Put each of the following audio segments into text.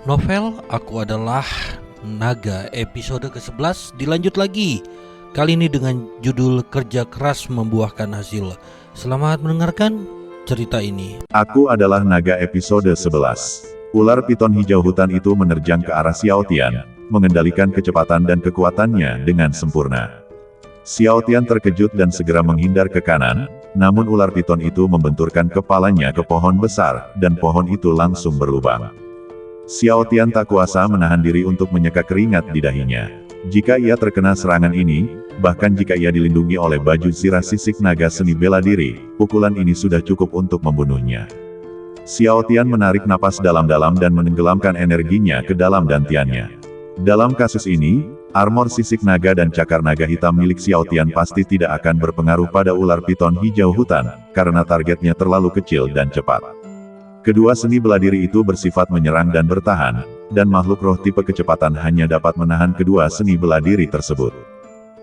Novel Aku Adalah Naga episode ke-11 dilanjut lagi. Kali ini dengan judul Kerja Keras Membuahkan Hasil. Selamat mendengarkan cerita ini. Aku Adalah Naga episode 11. Ular piton hijau hutan itu menerjang ke arah Xiao Tian, mengendalikan kecepatan dan kekuatannya dengan sempurna. Xiao Tian terkejut dan segera menghindar ke kanan, namun ular piton itu membenturkan kepalanya ke pohon besar, dan pohon itu langsung berlubang. Xiao Tian tak kuasa menahan diri untuk menyeka keringat di dahinya. Jika ia terkena serangan ini, bahkan jika ia dilindungi oleh baju zirah sisik naga seni bela diri, pukulan ini sudah cukup untuk membunuhnya. Xiao Tian menarik napas dalam-dalam dan menenggelamkan energinya ke dalam dantiannya. Dalam kasus ini, armor sisik naga dan cakar naga hitam milik Xiao Tian pasti tidak akan berpengaruh pada ular piton hijau hutan, karena targetnya terlalu kecil dan cepat. Kedua seni bela diri itu bersifat menyerang dan bertahan, dan makhluk roh tipe kecepatan hanya dapat menahan kedua seni bela diri tersebut.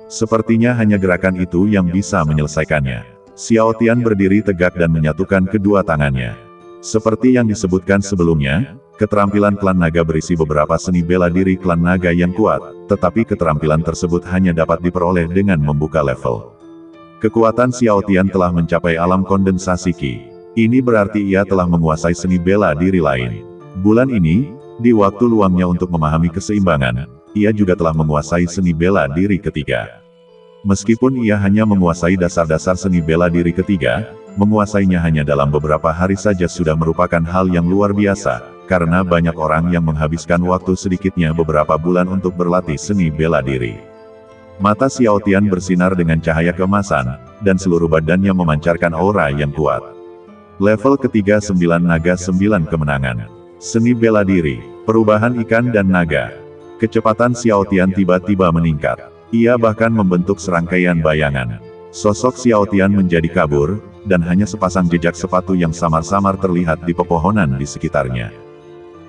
Sepertinya hanya gerakan itu yang bisa menyelesaikannya. Xiao Tian berdiri tegak dan menyatukan kedua tangannya. Seperti yang disebutkan sebelumnya, keterampilan klan naga berisi beberapa seni bela diri klan naga yang kuat, tetapi keterampilan tersebut hanya dapat diperoleh dengan membuka level. Kekuatan Xiao Tian telah mencapai alam kondensasi Qi. Ini berarti ia telah menguasai seni bela diri lain. Bulan ini, di waktu luangnya untuk memahami keseimbangan, ia juga telah menguasai seni bela diri ketiga. Meskipun ia hanya menguasai dasar-dasar seni bela diri ketiga, menguasainya hanya dalam beberapa hari saja sudah merupakan hal yang luar biasa, karena banyak orang yang menghabiskan waktu sedikitnya beberapa bulan untuk berlatih seni bela diri. Mata Xiao Tian bersinar dengan cahaya keemasan, dan seluruh badannya memancarkan aura yang kuat. Level ketiga 9 naga 9 kemenangan. Seni bela diri, perubahan ikan dan naga. Kecepatan Xiao Tian tiba-tiba meningkat. Ia bahkan membentuk serangkaian bayangan. Sosok Xiao Tian menjadi kabur, dan hanya sepasang jejak sepatu yang samar-samar terlihat di pepohonan di sekitarnya.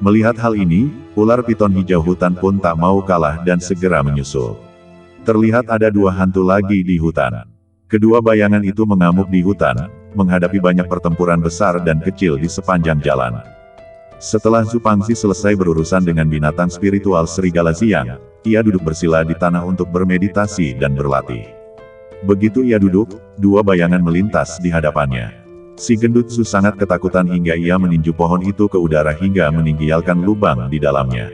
Melihat hal ini, ular piton hijau hutan pun tak mau kalah dan segera menyusul. Terlihat ada dua hantu lagi di hutan. Kedua bayangan itu mengamuk di hutan, menghadapi banyak pertempuran besar dan kecil di sepanjang jalan. Setelah Zhu Pangxi selesai berurusan dengan binatang spiritual serigala Xiang, ia duduk bersila di tanah untuk bermeditasi dan berlatih. Begitu ia duduk, dua bayangan melintas di hadapannya. Si gendut Zhu sangat ketakutan hingga ia meninju pohon itu ke udara hingga meninggialkan lubang di dalamnya.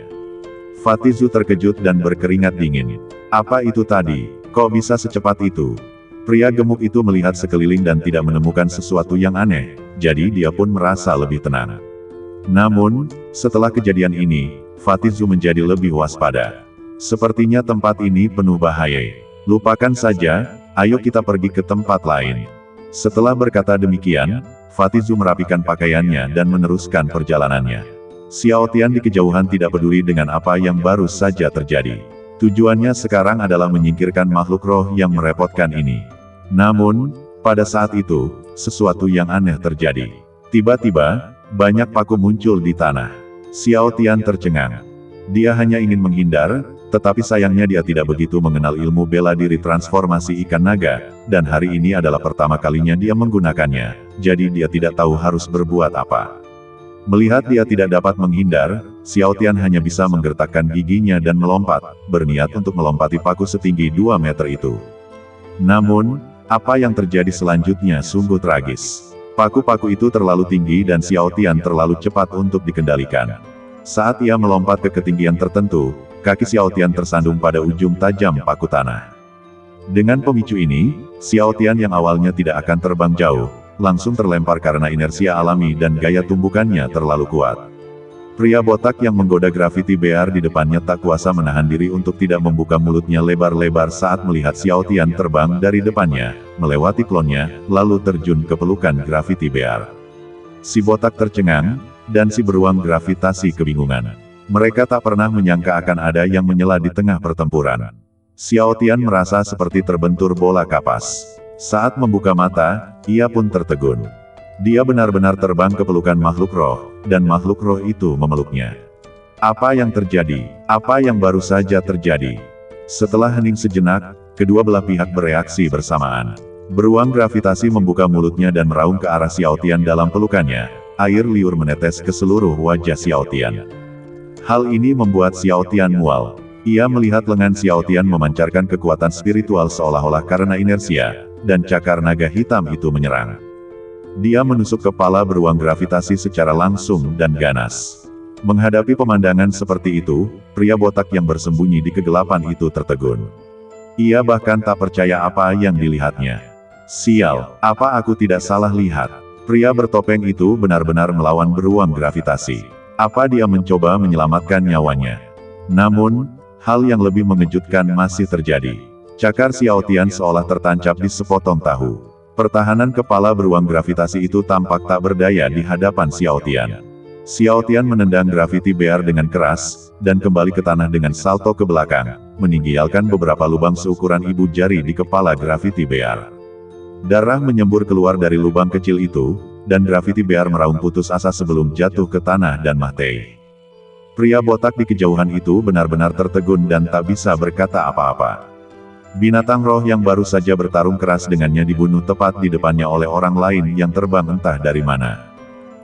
Fatih Zhu terkejut dan berkeringat dingin. Apa itu tadi? Kok bisa secepat itu? Pria gemuk itu melihat sekeliling dan tidak menemukan sesuatu yang aneh, jadi dia pun merasa lebih tenang. Namun, setelah kejadian ini, Fatih Zhu menjadi lebih waspada. Sepertinya tempat ini penuh bahaya. Lupakan saja, ayo kita pergi ke tempat lain. Setelah berkata demikian, Fatih Zhu merapikan pakaiannya dan meneruskan perjalanannya. Xiao Tian di kejauhan tidak peduli dengan apa yang baru saja terjadi. Tujuannya sekarang adalah menyingkirkan makhluk roh yang merepotkan ini. Namun, pada saat itu, sesuatu yang aneh terjadi. Tiba-tiba, banyak paku muncul di tanah. Xiao Tian tercengang. Dia hanya ingin menghindar, tetapi sayangnya dia tidak begitu mengenal ilmu bela diri transformasi ikan naga, dan hari ini adalah pertama kalinya dia menggunakannya, jadi dia tidak tahu harus berbuat apa. Melihat dia tidak dapat menghindar, Xiao Tian hanya bisa menggertakkan giginya dan melompat, berniat untuk melompati paku setinggi 2 meter itu. Namun, apa yang terjadi selanjutnya sungguh tragis. Paku-paku itu terlalu tinggi dan Xiao Tian terlalu cepat untuk dikendalikan. Saat ia melompat ke ketinggian tertentu, kaki Xiao Tian tersandung pada ujung tajam paku tanah. Dengan pemicu ini, Xiao Tian yang awalnya tidak akan terbang jauh, langsung terlempar karena inersia alami dan gaya tumbukannya terlalu kuat. Pria botak yang menggoda gravity bear di depannya tak kuasa menahan diri untuk tidak membuka mulutnya lebar-lebar saat melihat Xiao Tian terbang dari depannya, melewati klonnya, lalu terjun ke pelukan gravity bear. Si botak tercengang, dan si beruang gravitasi kebingungan. Mereka tak pernah menyangka akan ada yang menyela di tengah pertempuran. Xiao Tian merasa seperti terbentur bola kapas. Saat membuka mata, ia pun tertegun. Dia benar-benar terbang ke pelukan makhluk roh, dan makhluk roh itu memeluknya. Apa yang terjadi? Apa yang baru saja terjadi? Setelah hening sejenak, kedua belah pihak bereaksi bersamaan. Beruang gravitasi membuka mulutnya dan meraung ke arah Xiao Tian dalam pelukannya. Air liur menetes ke seluruh wajah Xiao Tian. Hal ini membuat Xiao Tian mual. Ia melihat lengan Xiao Tian memancarkan kekuatan spiritual seolah-olah karena inersia, dan cakar naga hitam itu menyerang. Dia menusuk kepala beruang gravitasi secara langsung dan ganas. Menghadapi pemandangan seperti itu, pria botak yang bersembunyi di kegelapan itu tertegun. Ia bahkan tak percaya apa yang dilihatnya. Sial, apa aku tidak salah lihat? Pria bertopeng itu benar-benar melawan beruang gravitasi. Apa dia mencoba menyelamatkan nyawanya? Namun, hal yang lebih mengejutkan masih terjadi. Cakar Xiao Tian seolah tertancap di sepotong tahu. Pertahanan kepala beruang gravitasi itu tampak tak berdaya di hadapan Xiao Tian. Xiao Tian menendang Gravity Bear dengan keras, dan kembali ke tanah dengan salto ke belakang, meninggalkan beberapa lubang seukuran ibu jari di kepala Gravity Bear. Darah menyembur keluar dari lubang kecil itu, dan Gravity Bear meraung putus asa sebelum jatuh ke tanah dan mati. Pria botak di kejauhan itu benar-benar tertegun dan tak bisa berkata apa-apa. Binatang roh yang baru saja bertarung keras dengannya dibunuh tepat di depannya oleh orang lain yang terbang entah dari mana.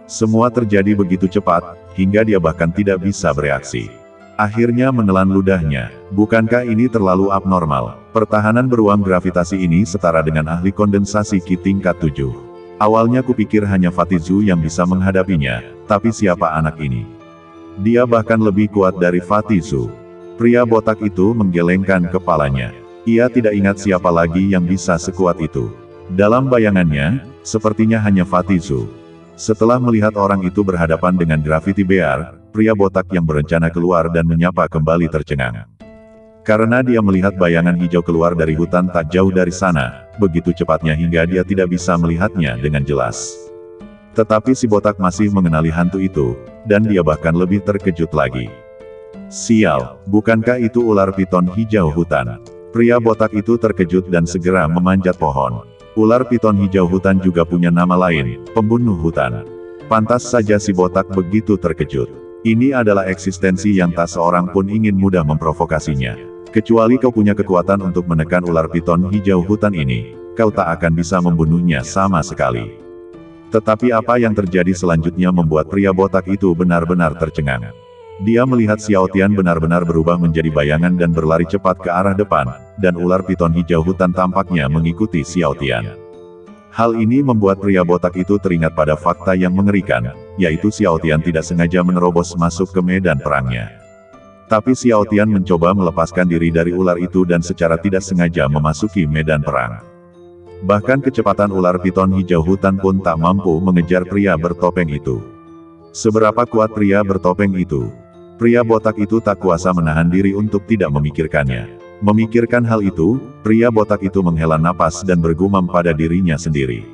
Semua terjadi begitu cepat, hingga dia bahkan tidak bisa bereaksi. Akhirnya menelan ludahnya. Bukankah ini terlalu abnormal? Pertahanan beruang gravitasi ini setara dengan ahli kondensasi Ki tingkat 7. Awalnya kupikir hanya Fatizu yang bisa menghadapinya, tapi siapa anak ini? Dia bahkan lebih kuat dari Fatizu. Pria botak itu menggelengkan kepalanya. Ia tidak ingat siapa lagi yang bisa sekuat itu. Dalam bayangannya, sepertinya hanya Fatizu. Setelah melihat orang itu berhadapan dengan Gravity Bear, pria botak yang berencana keluar dan menyapa kembali tercengang. Karena dia melihat bayangan hijau keluar dari hutan tak jauh dari sana, begitu cepatnya hingga dia tidak bisa melihatnya dengan jelas. Tetapi si botak masih mengenali hantu itu, dan dia bahkan lebih terkejut lagi. Sial, bukankah itu ular piton hijau hutan? Pria botak itu terkejut dan segera memanjat pohon. Ular piton hijau hutan juga punya nama lain, pembunuh hutan. Pantas saja si botak begitu terkejut. Ini adalah eksistensi yang tak seorang pun ingin mudah memprovokasinya. Kecuali kau punya kekuatan untuk menekan ular piton hijau hutan ini, kau tak akan bisa membunuhnya sama sekali. Tetapi apa yang terjadi selanjutnya membuat pria botak itu benar-benar tercengang. Dia melihat Xiao Tian benar-benar berubah menjadi bayangan dan berlari cepat ke arah depan, dan ular piton hijau hutan tampaknya mengikuti Xiao Tian. Hal ini membuat pria botak itu teringat pada fakta yang mengerikan, yaitu Xiao Tian tidak sengaja menerobos masuk ke medan perangnya. Tapi Xiao Tian mencoba melepaskan diri dari ular itu dan secara tidak sengaja memasuki medan perang. Bahkan kecepatan ular piton hijau hutan pun tak mampu mengejar pria bertopeng itu. Seberapa kuat pria bertopeng itu? Pria botak itu tak kuasa menahan diri untuk tidak memikirkannya. Memikirkan hal itu, pria botak itu menghela napas dan bergumam pada dirinya sendiri.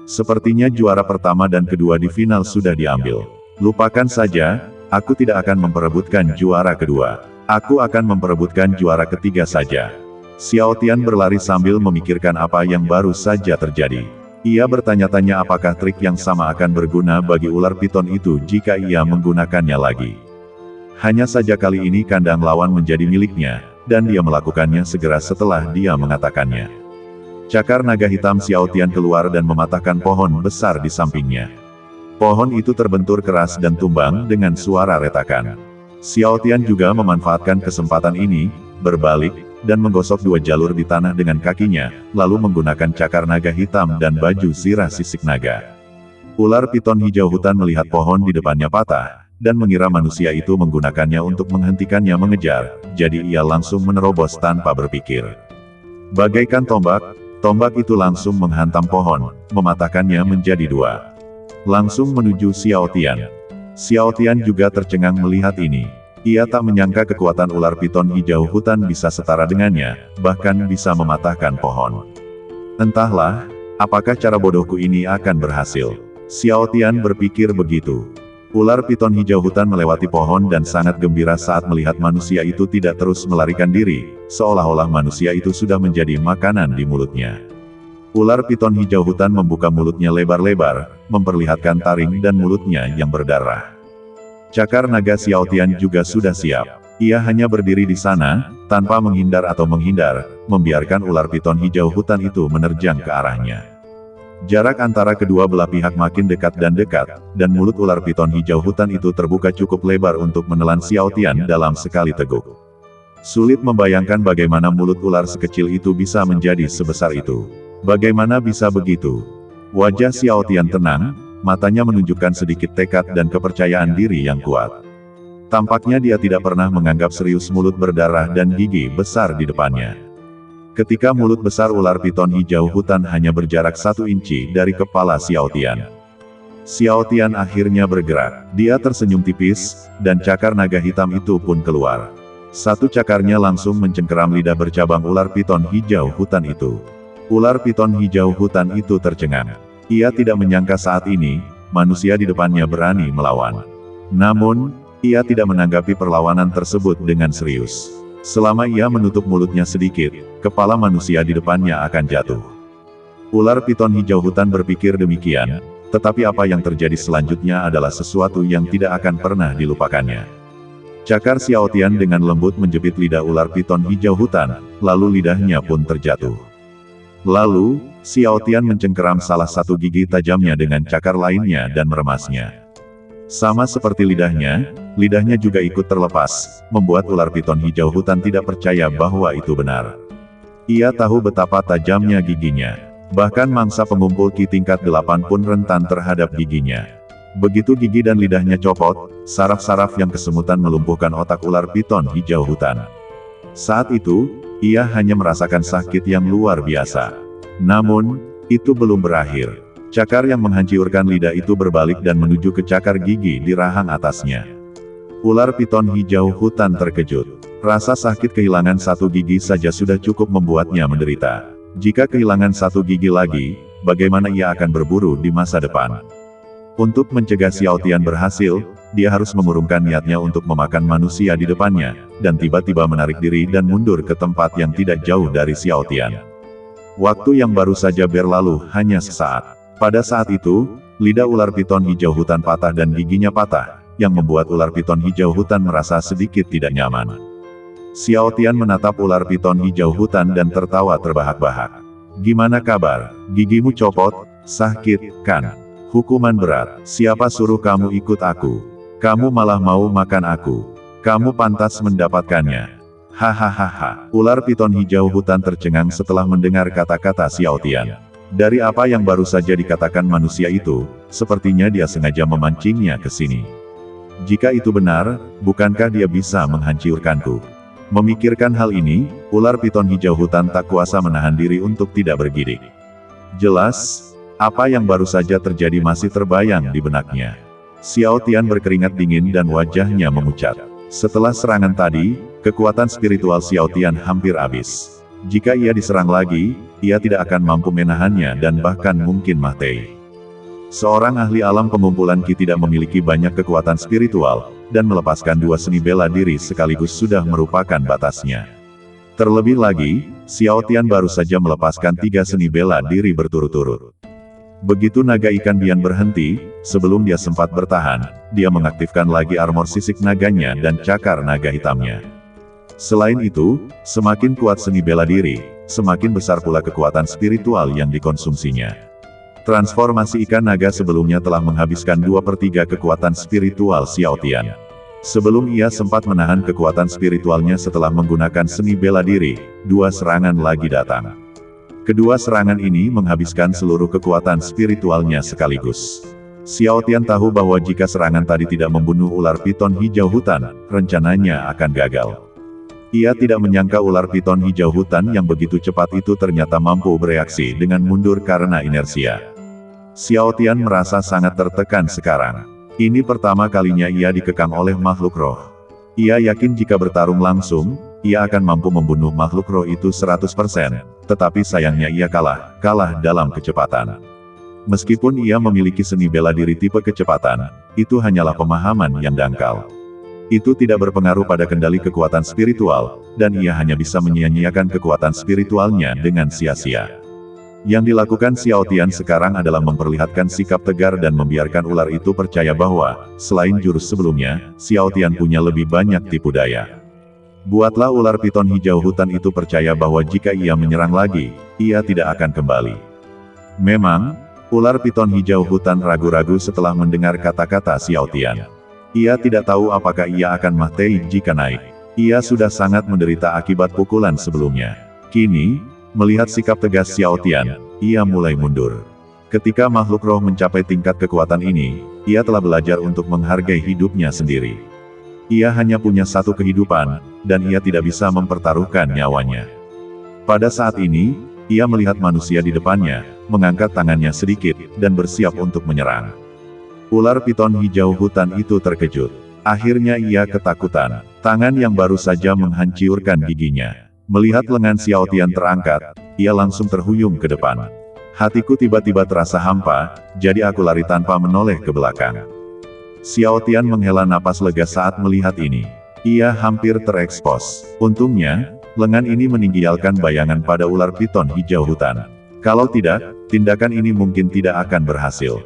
Sepertinya juara pertama dan kedua di final sudah diambil. Lupakan saja, aku tidak akan memperebutkan juara kedua. Aku akan memperebutkan juara ketiga saja. Xiao Tian berlari sambil memikirkan apa yang baru saja terjadi. Ia bertanya-tanya apakah trik yang sama akan berguna bagi ular piton itu jika ia menggunakannya lagi. Hanya saja kali ini kandang lawan menjadi miliknya, dan dia melakukannya segera setelah dia mengatakannya. Cakar naga hitam Xiao Tian keluar dan mematahkan pohon besar di sampingnya. Pohon itu terbentur keras dan tumbang dengan suara retakan. Xiao Tian juga memanfaatkan kesempatan ini, berbalik, dan menggosok dua jalur di tanah dengan kakinya, lalu menggunakan cakar naga hitam dan baju zirah sisik naga. Ular piton hijau hutan melihat pohon di depannya patah, dan mengira manusia itu menggunakannya untuk menghentikannya mengejar, jadi ia langsung menerobos tanpa berpikir. Bagaikan tombak, tombak itu langsung menghantam pohon, mematahkannya menjadi dua. Langsung menuju Xiao Tian. Xiao Tian juga tercengang melihat ini. Ia tak menyangka kekuatan ular piton hijau hutan bisa setara dengannya, bahkan bisa mematahkan pohon. Entahlah, apakah cara bodohku ini akan berhasil. Xiao Tian berpikir begitu. Ular piton hijau hutan melewati pohon dan sangat gembira saat melihat manusia itu tidak terus melarikan diri, seolah-olah manusia itu sudah menjadi makanan di mulutnya. Ular piton hijau hutan membuka mulutnya lebar-lebar, memperlihatkan taring dan mulutnya yang berdarah. Cakar naga Xiao Tian juga sudah siap. Ia hanya berdiri di sana, tanpa menghindar atau menghindar, membiarkan ular piton hijau hutan itu menerjang ke arahnya. Jarak antara kedua belah pihak makin dekat, dan mulut ular piton hijau hutan itu terbuka cukup lebar untuk menelan Xiao Tian dalam sekali teguk. Sulit membayangkan bagaimana mulut ular sekecil itu bisa menjadi sebesar itu. Bagaimana bisa begitu? Wajah Xiao Tian tenang, matanya menunjukkan sedikit tekad dan kepercayaan diri yang kuat. Tampaknya dia tidak pernah menganggap serius mulut berdarah dan gigi besar di depannya. Ketika mulut besar ular piton hijau hutan hanya berjarak 1 inci dari kepala Xiao Tian. Xiao Tian akhirnya bergerak. Dia tersenyum tipis, dan cakar naga hitam itu pun keluar. Satu cakarnya langsung mencengkeram lidah bercabang ular piton hijau hutan itu. Ular piton hijau hutan itu tercengang. Ia tidak menyangka saat ini, manusia di depannya berani melawan. Namun, ia tidak menanggapi perlawanan tersebut dengan serius. Selama ia menutup mulutnya sedikit, kepala manusia di depannya akan jatuh. Ular piton hijau hutan berpikir demikian, tetapi apa yang terjadi selanjutnya adalah sesuatu yang tidak akan pernah dilupakannya. Cakar Xiao Tian dengan lembut menjepit lidah ular piton hijau hutan, lalu lidahnya pun terjatuh. Lalu, Xiao Tian mencengkeram salah satu gigi tajamnya dengan cakar lainnya dan meremasnya. Sama seperti lidahnya juga ikut terlepas, membuat ular piton hijau hutan tidak percaya bahwa itu benar. Ia tahu betapa tajamnya giginya. Bahkan mangsa pengumpul Ki tingkat 8 pun rentan terhadap giginya. Begitu gigi dan lidahnya copot, saraf-saraf yang kesemutan melumpuhkan otak ular piton hijau hutan. Saat itu, ia hanya merasakan sakit yang luar biasa. Namun, itu belum berakhir. Cakar yang menghancurkan lidah itu berbalik dan menuju ke cakar gigi di rahang atasnya. Ular piton hijau hutan terkejut. Rasa sakit kehilangan 1 gigi saja sudah cukup membuatnya menderita. Jika kehilangan 1 gigi lagi, bagaimana ia akan berburu di masa depan? Untuk mencegah Xiao Tian berhasil, dia harus mengurungkan niatnya untuk memakan manusia di depannya, dan tiba-tiba menarik diri dan mundur ke tempat yang tidak jauh dari Xiao Tian. Waktu yang baru saja berlalu hanya sesaat. Pada saat itu, lidah ular piton hijau hutan patah dan giginya patah, yang membuat ular piton hijau hutan merasa sedikit tidak nyaman. Xiao Tian menatap ular piton hijau hutan dan tertawa terbahak-bahak. "Gimana kabar? Gigimu copot? Sakit, kan? Hukuman berat. Siapa suruh kamu ikut aku? Kamu malah mau makan aku. Kamu pantas mendapatkannya." Hahaha. Ular piton hijau hutan tercengang setelah mendengar kata-kata Xiao Tian. Dari apa yang baru saja dikatakan manusia itu, sepertinya dia sengaja memancingnya ke sini. Jika itu benar, bukankah dia bisa menghancurkanku? Memikirkan hal ini, ular piton hijau hutan tak kuasa menahan diri untuk tidak bergidik. Jelas, apa yang baru saja terjadi masih terbayang di benaknya. Xiao Tian berkeringat dingin dan wajahnya memucat. Setelah serangan tadi, kekuatan spiritual Xiao Tian hampir habis. Jika ia diserang lagi, ia tidak akan mampu menahannya dan bahkan mungkin mati. Seorang ahli alam pengumpulan Ki tidak memiliki banyak kekuatan spiritual, dan melepaskan 2 seni bela diri sekaligus sudah merupakan batasnya. Terlebih lagi, Xiao Tian baru saja melepaskan 3 seni bela diri berturut-turut. Begitu naga ikan Bian berhenti, sebelum dia sempat bertahan, dia mengaktifkan lagi armor sisik naganya dan cakar naga hitamnya. Selain itu, semakin kuat seni bela diri, semakin besar pula kekuatan spiritual yang dikonsumsinya. Transformasi ikan naga sebelumnya telah menghabiskan 2/3 kekuatan spiritual Xiao Tian. Sebelum ia sempat menahan kekuatan spiritualnya setelah menggunakan seni bela diri, 2 serangan lagi datang. Kedua serangan ini menghabiskan seluruh kekuatan spiritualnya sekaligus. Xiao Tian tahu bahwa jika serangan tadi tidak membunuh ular piton hijau hutan, rencananya akan gagal. Ia tidak menyangka ular piton hijau hutan yang begitu cepat itu ternyata mampu bereaksi dengan mundur karena inersia. Xiao Tian merasa sangat tertekan sekarang. Ini pertama kalinya ia dikekang oleh makhluk roh. Ia yakin jika bertarung langsung, ia akan mampu membunuh makhluk roh itu 100%, tetapi sayangnya ia kalah dalam kecepatan. Meskipun ia memiliki seni bela diri tipe kecepatan, itu hanyalah pemahaman yang dangkal. Itu tidak berpengaruh pada kendali kekuatan spiritual, dan ia hanya bisa menyia-nyiakan kekuatan spiritualnya dengan sia-sia. Yang dilakukan Xiao Tian sekarang adalah memperlihatkan sikap tegar dan membiarkan ular itu percaya bahwa, selain jurus sebelumnya, Xiao Tian punya lebih banyak tipu daya. Buatlah ular piton hijau hutan itu percaya bahwa jika ia menyerang lagi, ia tidak akan kembali. Memang, Ular piton hijau hutan ragu-ragu setelah mendengar kata-kata Xiao Tian. Ia tidak tahu apakah ia akan mati jika naik. Ia sudah sangat menderita akibat pukulan sebelumnya. Kini, melihat sikap tegas Xiao Tian, ia mulai mundur. Ketika makhluk roh mencapai tingkat kekuatan ini, ia telah belajar untuk menghargai hidupnya sendiri. Ia hanya punya satu kehidupan, dan ia tidak bisa mempertaruhkan nyawanya. Pada saat ini, ia melihat manusia di depannya, mengangkat tangannya sedikit, dan bersiap untuk menyerang. Ular piton hijau hutan itu terkejut. Akhirnya ia ketakutan. Tangan yang baru saja menghancurkan giginya. Melihat lengan Xiao Tian terangkat, ia langsung terhuyung ke depan. Hatiku tiba-tiba terasa hampa, jadi aku lari tanpa menoleh ke belakang. Xiao Tian menghela napas lega saat melihat ini. Ia hampir terekspos. Untungnya, lengan ini meninggalkan bayangan pada ular piton hijau hutan. Kalau tidak, tindakan ini mungkin tidak akan berhasil.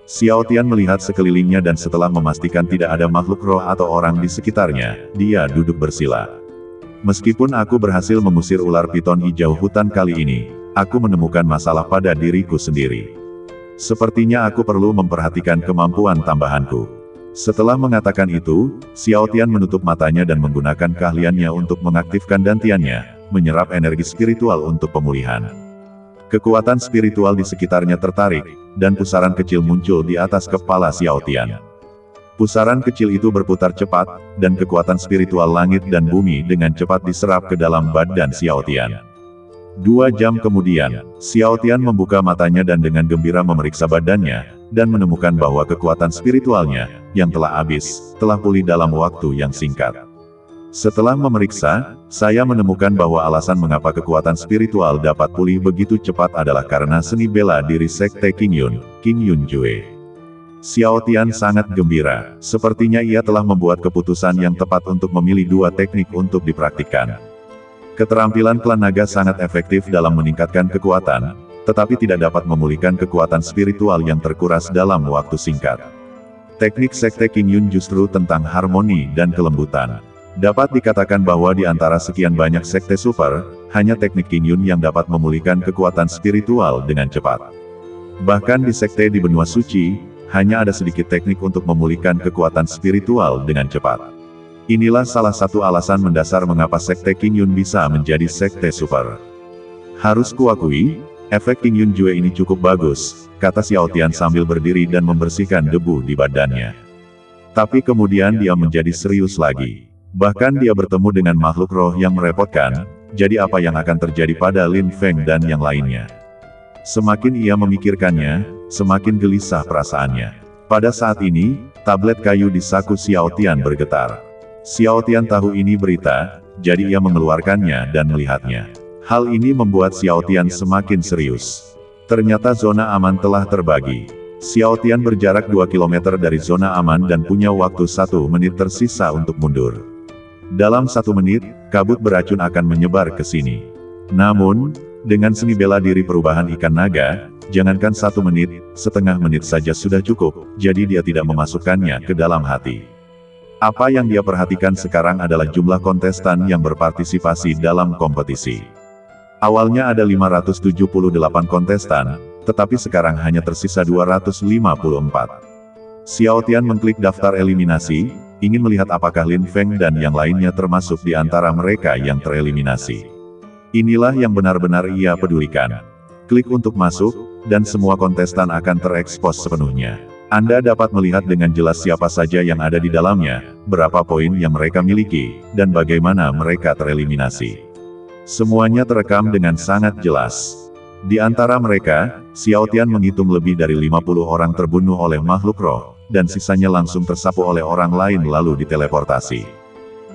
Xiao Tian melihat sekelilingnya dan setelah memastikan tidak ada makhluk roh atau orang di sekitarnya, dia duduk bersila. Meskipun aku berhasil mengusir ular piton hijau hutan kali ini, aku menemukan masalah pada diriku sendiri. Sepertinya aku perlu memperhatikan kemampuan tambahanku. Setelah mengatakan itu, Xiao Tian menutup matanya dan menggunakan keahliannya untuk mengaktifkan dantiannya, menyerap energi spiritual untuk pemulihan. Kekuatan spiritual di sekitarnya tertarik, dan pusaran kecil muncul di atas kepala Xiao Tian. Pusaran kecil itu berputar cepat, dan kekuatan spiritual langit dan bumi dengan cepat diserap ke dalam badan Xiao Tian. 2 jam kemudian, Xiao Tian membuka matanya dan dengan gembira memeriksa badannya, dan menemukan bahwa kekuatan spiritualnya, yang telah habis, telah pulih dalam waktu yang singkat. Setelah memeriksa, saya menemukan bahwa alasan mengapa kekuatan spiritual dapat pulih begitu cepat adalah karena seni bela diri Sekte Qingyun, Qingyun Jue. Xiao Tian sangat gembira, sepertinya ia telah membuat keputusan yang tepat untuk memilih 2 teknik untuk dipraktikkan. Keterampilan klan naga sangat efektif dalam meningkatkan kekuatan, tetapi tidak dapat memulihkan kekuatan spiritual yang terkuras dalam waktu singkat. Teknik Sekte Qingyun justru tentang harmoni dan kelembutan. Dapat dikatakan bahwa di antara sekian banyak sekte super, hanya teknik Qingyun yang dapat memulihkan kekuatan spiritual dengan cepat. Bahkan di sekte di benua suci, hanya ada sedikit teknik untuk memulihkan kekuatan spiritual dengan cepat. Inilah salah satu alasan mendasar mengapa Sekte Qingyun bisa menjadi sekte super. Harus kuakui, efek Qingyun Jue ini cukup bagus, kata Xiao Tian sambil berdiri dan membersihkan debu di badannya. Tapi kemudian dia menjadi serius lagi. Bahkan dia bertemu dengan makhluk roh yang merepotkan, jadi apa yang akan terjadi pada Lin Feng dan yang lainnya? Semakin ia memikirkannya, semakin gelisah perasaannya. Pada saat ini, tablet kayu di saku Xiao Tian bergetar. Xiao Tian tahu ini berita, jadi ia mengeluarkannya dan melihatnya. Hal ini membuat Xiao Tian semakin serius. Ternyata zona aman telah terbagi. Xiao Tian berjarak 2 km dari zona aman dan punya waktu 1 menit tersisa untuk mundur. Dalam 1 menit, kabut beracun akan menyebar ke sini. Namun, dengan seni bela diri perubahan ikan naga, jangankan 1 menit, setengah menit saja sudah cukup, jadi dia tidak memasukkannya ke dalam hati. Apa yang dia perhatikan sekarang adalah jumlah kontestan yang berpartisipasi dalam kompetisi. Awalnya ada 578 kontestan, tetapi sekarang hanya tersisa 254. Xiao Tian mengklik daftar eliminasi, ingin melihat apakah Lin Feng dan yang lainnya termasuk di antara mereka yang tereliminasi. Inilah yang benar-benar ia pedulikan. Klik untuk masuk, dan semua kontestan akan terekspos sepenuhnya. Anda dapat melihat dengan jelas siapa saja yang ada di dalamnya, berapa poin yang mereka miliki, dan bagaimana mereka tereliminasi. Semuanya terekam dengan sangat jelas. Di antara mereka, Xiao Tian menghitung lebih dari 50 orang terbunuh oleh makhluk roh, dan sisanya langsung tersapu oleh orang lain lalu diteleportasi.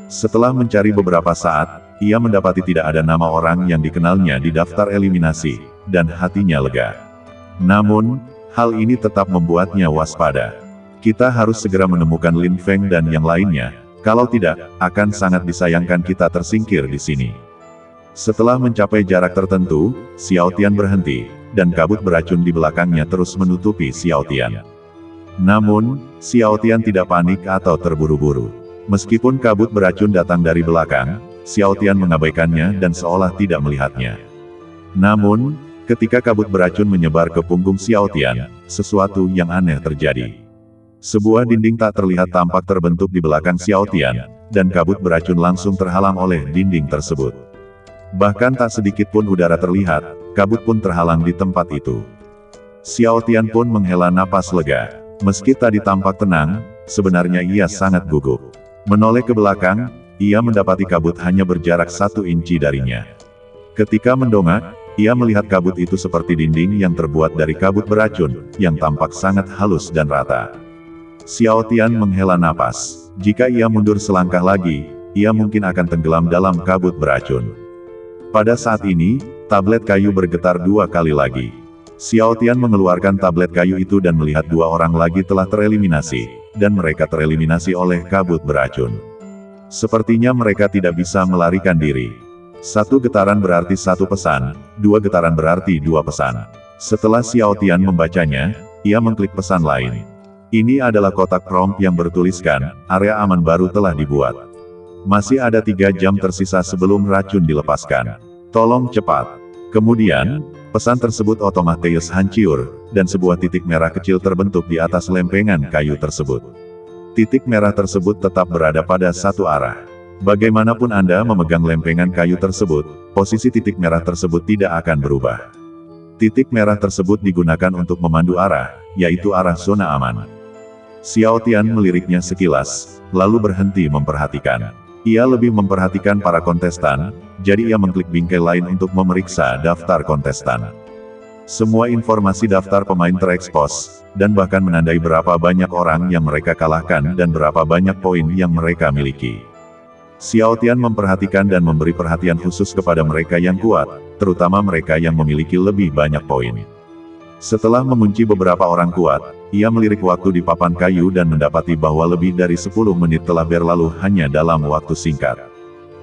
Setelah mencari beberapa saat, ia mendapati tidak ada nama orang yang dikenalnya di daftar eliminasi, dan hatinya lega. Namun, hal ini tetap membuatnya waspada. Kita harus segera menemukan Lin Feng dan yang lainnya, kalau tidak, akan sangat disayangkan kita tersingkir di sini. Setelah mencapai jarak tertentu, Xiao Tian berhenti, dan kabut beracun di belakangnya terus menutupi Xiao Tian. Namun, Xiao Tian tidak panik atau terburu-buru. Meskipun kabut beracun datang dari belakang, Xiao Tian mengabaikannya dan seolah tidak melihatnya. Namun, Ketika kabut beracun menyebar ke punggung Xiao Tian, sesuatu yang aneh terjadi. Sebuah dinding tak terlihat tampak terbentuk di belakang Xiao Tian, dan kabut beracun langsung terhalang oleh dinding tersebut. Bahkan tak sedikit pun udara terlihat, kabut pun terhalang di tempat itu. Xiao Tian pun menghela napas lega. Meski tadi tampak tenang, sebenarnya ia sangat gugup. Menoleh ke belakang, ia mendapati kabut hanya berjarak 1 inci darinya. Ketika mendongak, ia melihat kabut itu seperti dinding yang terbuat dari kabut beracun, yang tampak sangat halus dan rata. Xiao Tian menghela napas. Jika ia mundur selangkah lagi, ia mungkin akan tenggelam dalam kabut beracun. Pada saat ini, tablet kayu bergetar 2 kali lagi. Xiao Tian mengeluarkan tablet kayu itu dan melihat 2 orang lagi telah tereliminasi, dan mereka tereliminasi oleh kabut beracun. Sepertinya mereka tidak bisa melarikan diri. 1 getaran berarti 1 pesan, 2 getaran berarti 2 pesan. Setelah Xiao Tian membacanya, ia mengklik pesan lain. Ini adalah kotak prompt yang bertuliskan, area aman baru telah dibuat. Masih ada 3 jam tersisa sebelum racun dilepaskan. Tolong cepat. Kemudian, pesan tersebut otomatis hancur, dan sebuah titik merah kecil terbentuk di atas lempengan kayu tersebut. Titik merah tersebut tetap berada pada satu arah. Bagaimanapun Anda memegang lempengan kayu tersebut, posisi titik merah tersebut tidak akan berubah. Titik merah tersebut digunakan untuk memandu arah, yaitu arah zona aman. Xiao Tian meliriknya sekilas, lalu berhenti memperhatikan. Ia lebih memperhatikan para kontestan, jadi ia mengklik bingkai lain untuk memeriksa daftar kontestan. Semua informasi daftar pemain terekspos, dan bahkan menandai berapa banyak orang yang mereka kalahkan dan berapa banyak poin yang mereka miliki. Xiao Tian memperhatikan dan memberi perhatian khusus kepada mereka yang kuat, terutama mereka yang memiliki lebih banyak poin. Setelah mengunci beberapa orang kuat, ia melirik waktu di papan kayu dan mendapati bahwa lebih dari 10 menit telah berlalu hanya dalam waktu singkat.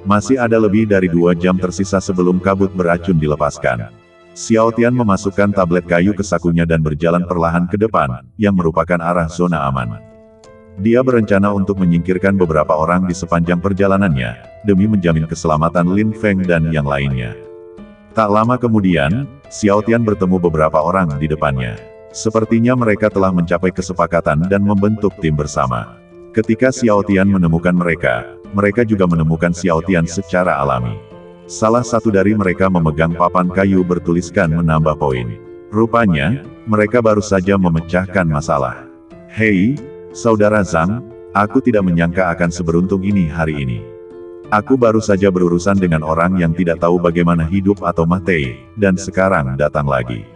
Masih ada lebih dari 2 jam tersisa sebelum kabut beracun dilepaskan. Xiao Tian memasukkan tablet kayu ke sakunya dan berjalan perlahan ke depan, yang merupakan arah zona aman. Dia berencana untuk menyingkirkan beberapa orang di sepanjang perjalanannya, demi menjamin keselamatan Lin Feng dan yang lainnya. Tak lama kemudian, Xiao Tian bertemu beberapa orang di depannya. Sepertinya mereka telah mencapai kesepakatan dan membentuk tim bersama. Ketika Xiao Tian menemukan mereka, mereka juga menemukan Xiao Tian secara alami. Salah satu dari mereka memegang papan kayu bertuliskan menambah poin. Rupanya, mereka baru saja memecahkan masalah. Hei, Saudara Zhang, aku tidak menyangka akan seberuntung ini hari ini. Aku baru saja berurusan dengan orang yang tidak tahu bagaimana hidup atau mati, dan sekarang datang lagi.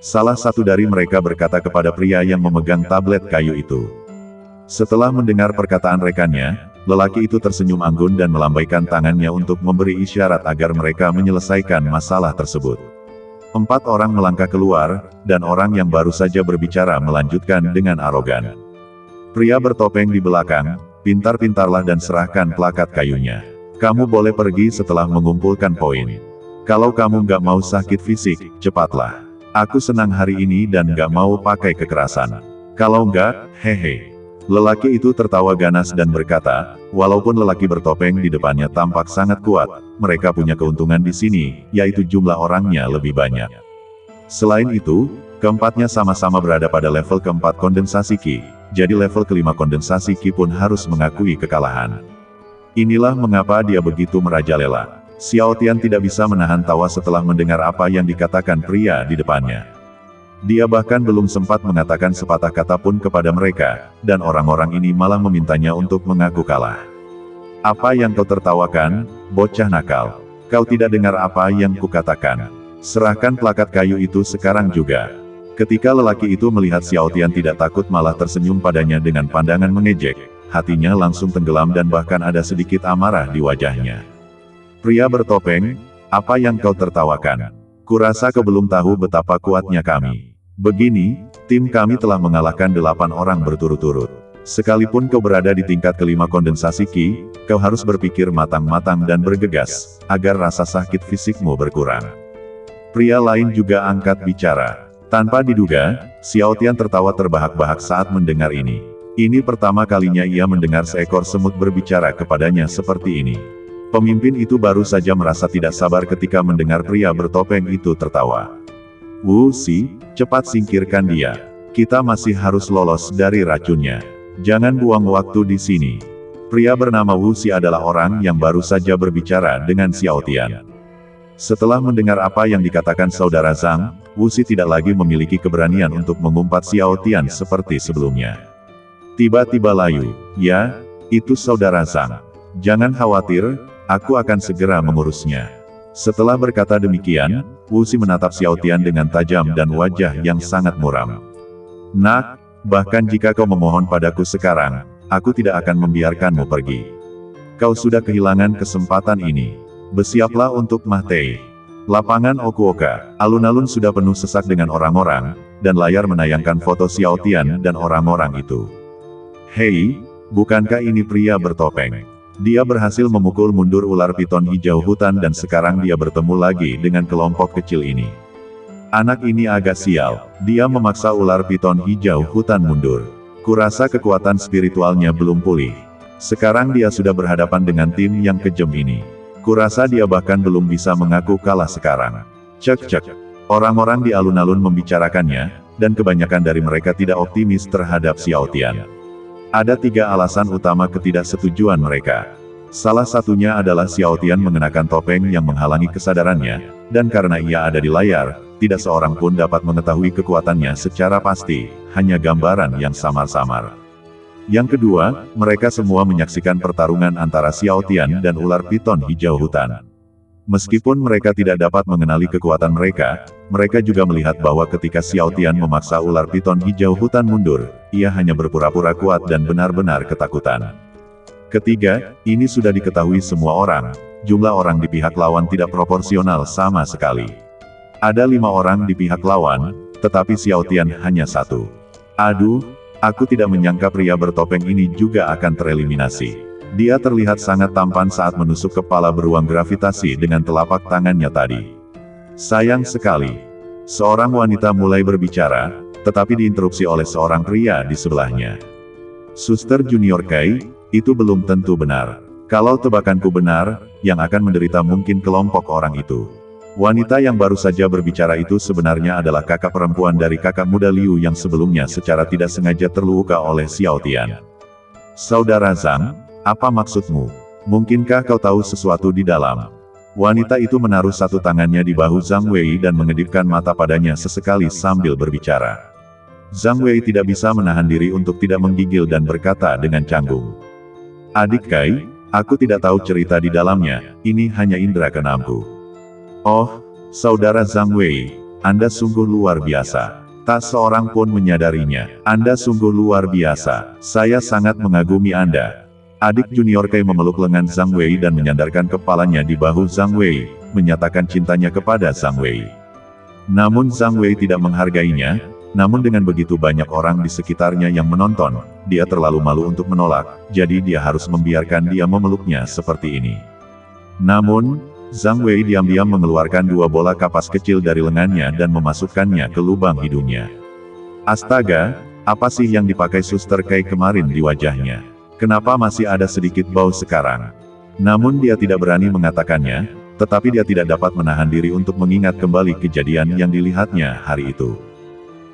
Salah satu dari mereka berkata kepada pria yang memegang tablet kayu itu. Setelah mendengar perkataan rekannya, lelaki itu tersenyum anggun dan melambaikan tangannya untuk memberi isyarat agar mereka menyelesaikan masalah tersebut. 4 orang melangkah keluar, dan orang yang baru saja berbicara melanjutkan dengan arogan. Pria bertopeng di belakang, pintar-pintarlah dan serahkan plakat kayunya. Kamu boleh pergi setelah mengumpulkan poin. Kalau kamu nggak mau sakit fisik, cepatlah. Aku senang hari ini dan nggak mau pakai kekerasan. Kalau nggak, hehe. Lelaki itu tertawa ganas dan berkata, walaupun lelaki bertopeng di depannya tampak sangat kuat, mereka punya keuntungan di sini, yaitu jumlah orangnya lebih banyak. Selain itu, keempatnya sama-sama berada pada level keempat kondensasi Qi, jadi level kelima kondensasi Qi pun harus mengakui kekalahan. Inilah mengapa dia begitu merajalela. Xiao Tian tidak bisa menahan tawa setelah mendengar apa yang dikatakan pria di depannya. Dia bahkan belum sempat mengatakan sepatah kata pun kepada mereka, dan orang-orang ini malah memintanya untuk mengaku kalah. Apa yang kau tertawakan, bocah nakal? Kau tidak dengar apa yang kukatakan? Serahkan plakat kayu itu sekarang juga. Ketika lelaki itu melihat Xiao Tian tidak takut malah tersenyum padanya dengan pandangan mengejek, hatinya langsung tenggelam dan bahkan ada sedikit amarah di wajahnya. Pria bertopeng, apa yang kau tertawakan? Kurasa kau belum tahu betapa kuatnya kami. Begini, tim kami telah mengalahkan 8 orang berturut-turut. Sekalipun kau berada di tingkat kelima kondensasi Qi, kau harus berpikir matang-matang dan bergegas, agar rasa sakit fisikmu berkurang. Pria lain juga angkat bicara. Tanpa diduga, Xiao Tian tertawa terbahak-bahak saat mendengar ini. Ini pertama kalinya ia mendengar seekor semut berbicara kepadanya seperti ini. Pemimpin itu baru saja merasa tidak sabar ketika mendengar pria bertopeng itu tertawa. Wu Si, cepat singkirkan dia. Kita masih harus lolos dari racunnya. Jangan buang waktu di sini. Pria bernama Wu Si adalah orang yang baru saja berbicara dengan Xiao Tian. Setelah mendengar apa yang dikatakan saudara Zhang, Wu Si tidak lagi memiliki keberanian untuk mengumpat Xiao Tian seperti sebelumnya. Tiba-tiba layu, "Ya, itu saudara Zhang. Jangan khawatir, aku akan segera mengurusnya." Setelah berkata demikian, Wu Si menatap Xiao Tian dengan tajam dan wajah yang sangat muram. "Nak, bahkan jika kau memohon padaku sekarang, aku tidak akan membiarkanmu pergi. Kau sudah kehilangan kesempatan ini. Bersiaplah untuk Mahtei." Lapangan Okuoka, alun-alun sudah penuh sesak dengan orang-orang, dan layar menayangkan foto Xiao Tian dan orang-orang itu. "Hei, bukankah ini pria bertopeng? Dia berhasil memukul mundur ular piton hijau hutan dan sekarang dia bertemu lagi dengan kelompok kecil ini. Anak ini agak sial, dia memaksa ular piton hijau hutan mundur. Kurasa kekuatan spiritualnya belum pulih. Sekarang dia sudah berhadapan dengan tim yang kejam ini. Kurasa dia bahkan belum bisa mengaku kalah sekarang." Cek. Orang-orang di alun-alun membicarakannya, dan kebanyakan dari mereka tidak optimis terhadap Xiao Tian. Ada 3 alasan utama ketidaksetujuan mereka. Salah satunya adalah Xiao Tian mengenakan topeng yang menghalangi kesadarannya, dan karena ia ada di layar, tidak seorang pun dapat mengetahui kekuatannya secara pasti, hanya gambaran yang samar-samar. Yang kedua, mereka semua menyaksikan pertarungan antara Xiao Tian dan ular piton hijau hutan. Meskipun mereka tidak dapat mengenali kekuatan mereka, mereka juga melihat bahwa ketika Xiao Tian memaksa ular piton hijau hutan mundur, ia hanya berpura-pura kuat dan benar-benar ketakutan. Ketiga, ini sudah diketahui semua orang, jumlah orang di pihak lawan tidak proporsional sama sekali. Ada 5 orang di pihak lawan, tetapi Xiao Tian hanya 1. Aduh, aku tidak menyangka pria bertopeng ini juga akan tereliminasi. Dia terlihat sangat tampan saat menusuk kepala beruang gravitasi dengan telapak tangannya tadi. Sayang sekali. Seorang wanita mulai berbicara, tetapi diinterupsi oleh seorang pria di sebelahnya. "Suster Junior Kai, itu belum tentu benar. Kalau tebakanku benar, yang akan menderita mungkin kelompok orang itu." Wanita yang baru saja berbicara itu sebenarnya adalah kakak perempuan dari kakak muda Liu yang sebelumnya secara tidak sengaja terluka oleh Xiao Tian. "Saudara Zhang, apa maksudmu? Mungkinkah kau tahu sesuatu di dalam?" Wanita itu menaruh satu tangannya di bahu Zhang Wei dan mengedipkan mata padanya sesekali sambil berbicara. Zhang Wei tidak bisa menahan diri untuk tidak menggigil dan berkata dengan canggung, "Adik Kai, aku tidak tahu cerita di dalamnya, ini hanya indera keenamku." "Oh, saudara Zhang Wei, Anda sungguh luar biasa. Tak seorang pun menyadarinya. Anda sungguh luar biasa. Saya sangat mengagumi Anda." Adik junior Kai memeluk lengan Zhang Wei dan menyandarkan kepalanya di bahu Zhang Wei, menyatakan cintanya kepada Zhang Wei. Namun Zhang Wei tidak menghargainya, namun dengan begitu banyak orang di sekitarnya yang menonton, dia terlalu malu untuk menolak, jadi dia harus membiarkan dia memeluknya seperti ini. Namun, Zhang Wei diam-diam mengeluarkan 2 bola kapas kecil dari lengannya dan memasukkannya ke lubang hidungnya. Astaga, apa sih yang dipakai Suster Kai kemarin di wajahnya? Kenapa masih ada sedikit bau sekarang? Namun dia tidak berani mengatakannya, tetapi dia tidak dapat menahan diri untuk mengingat kembali kejadian yang dilihatnya hari itu.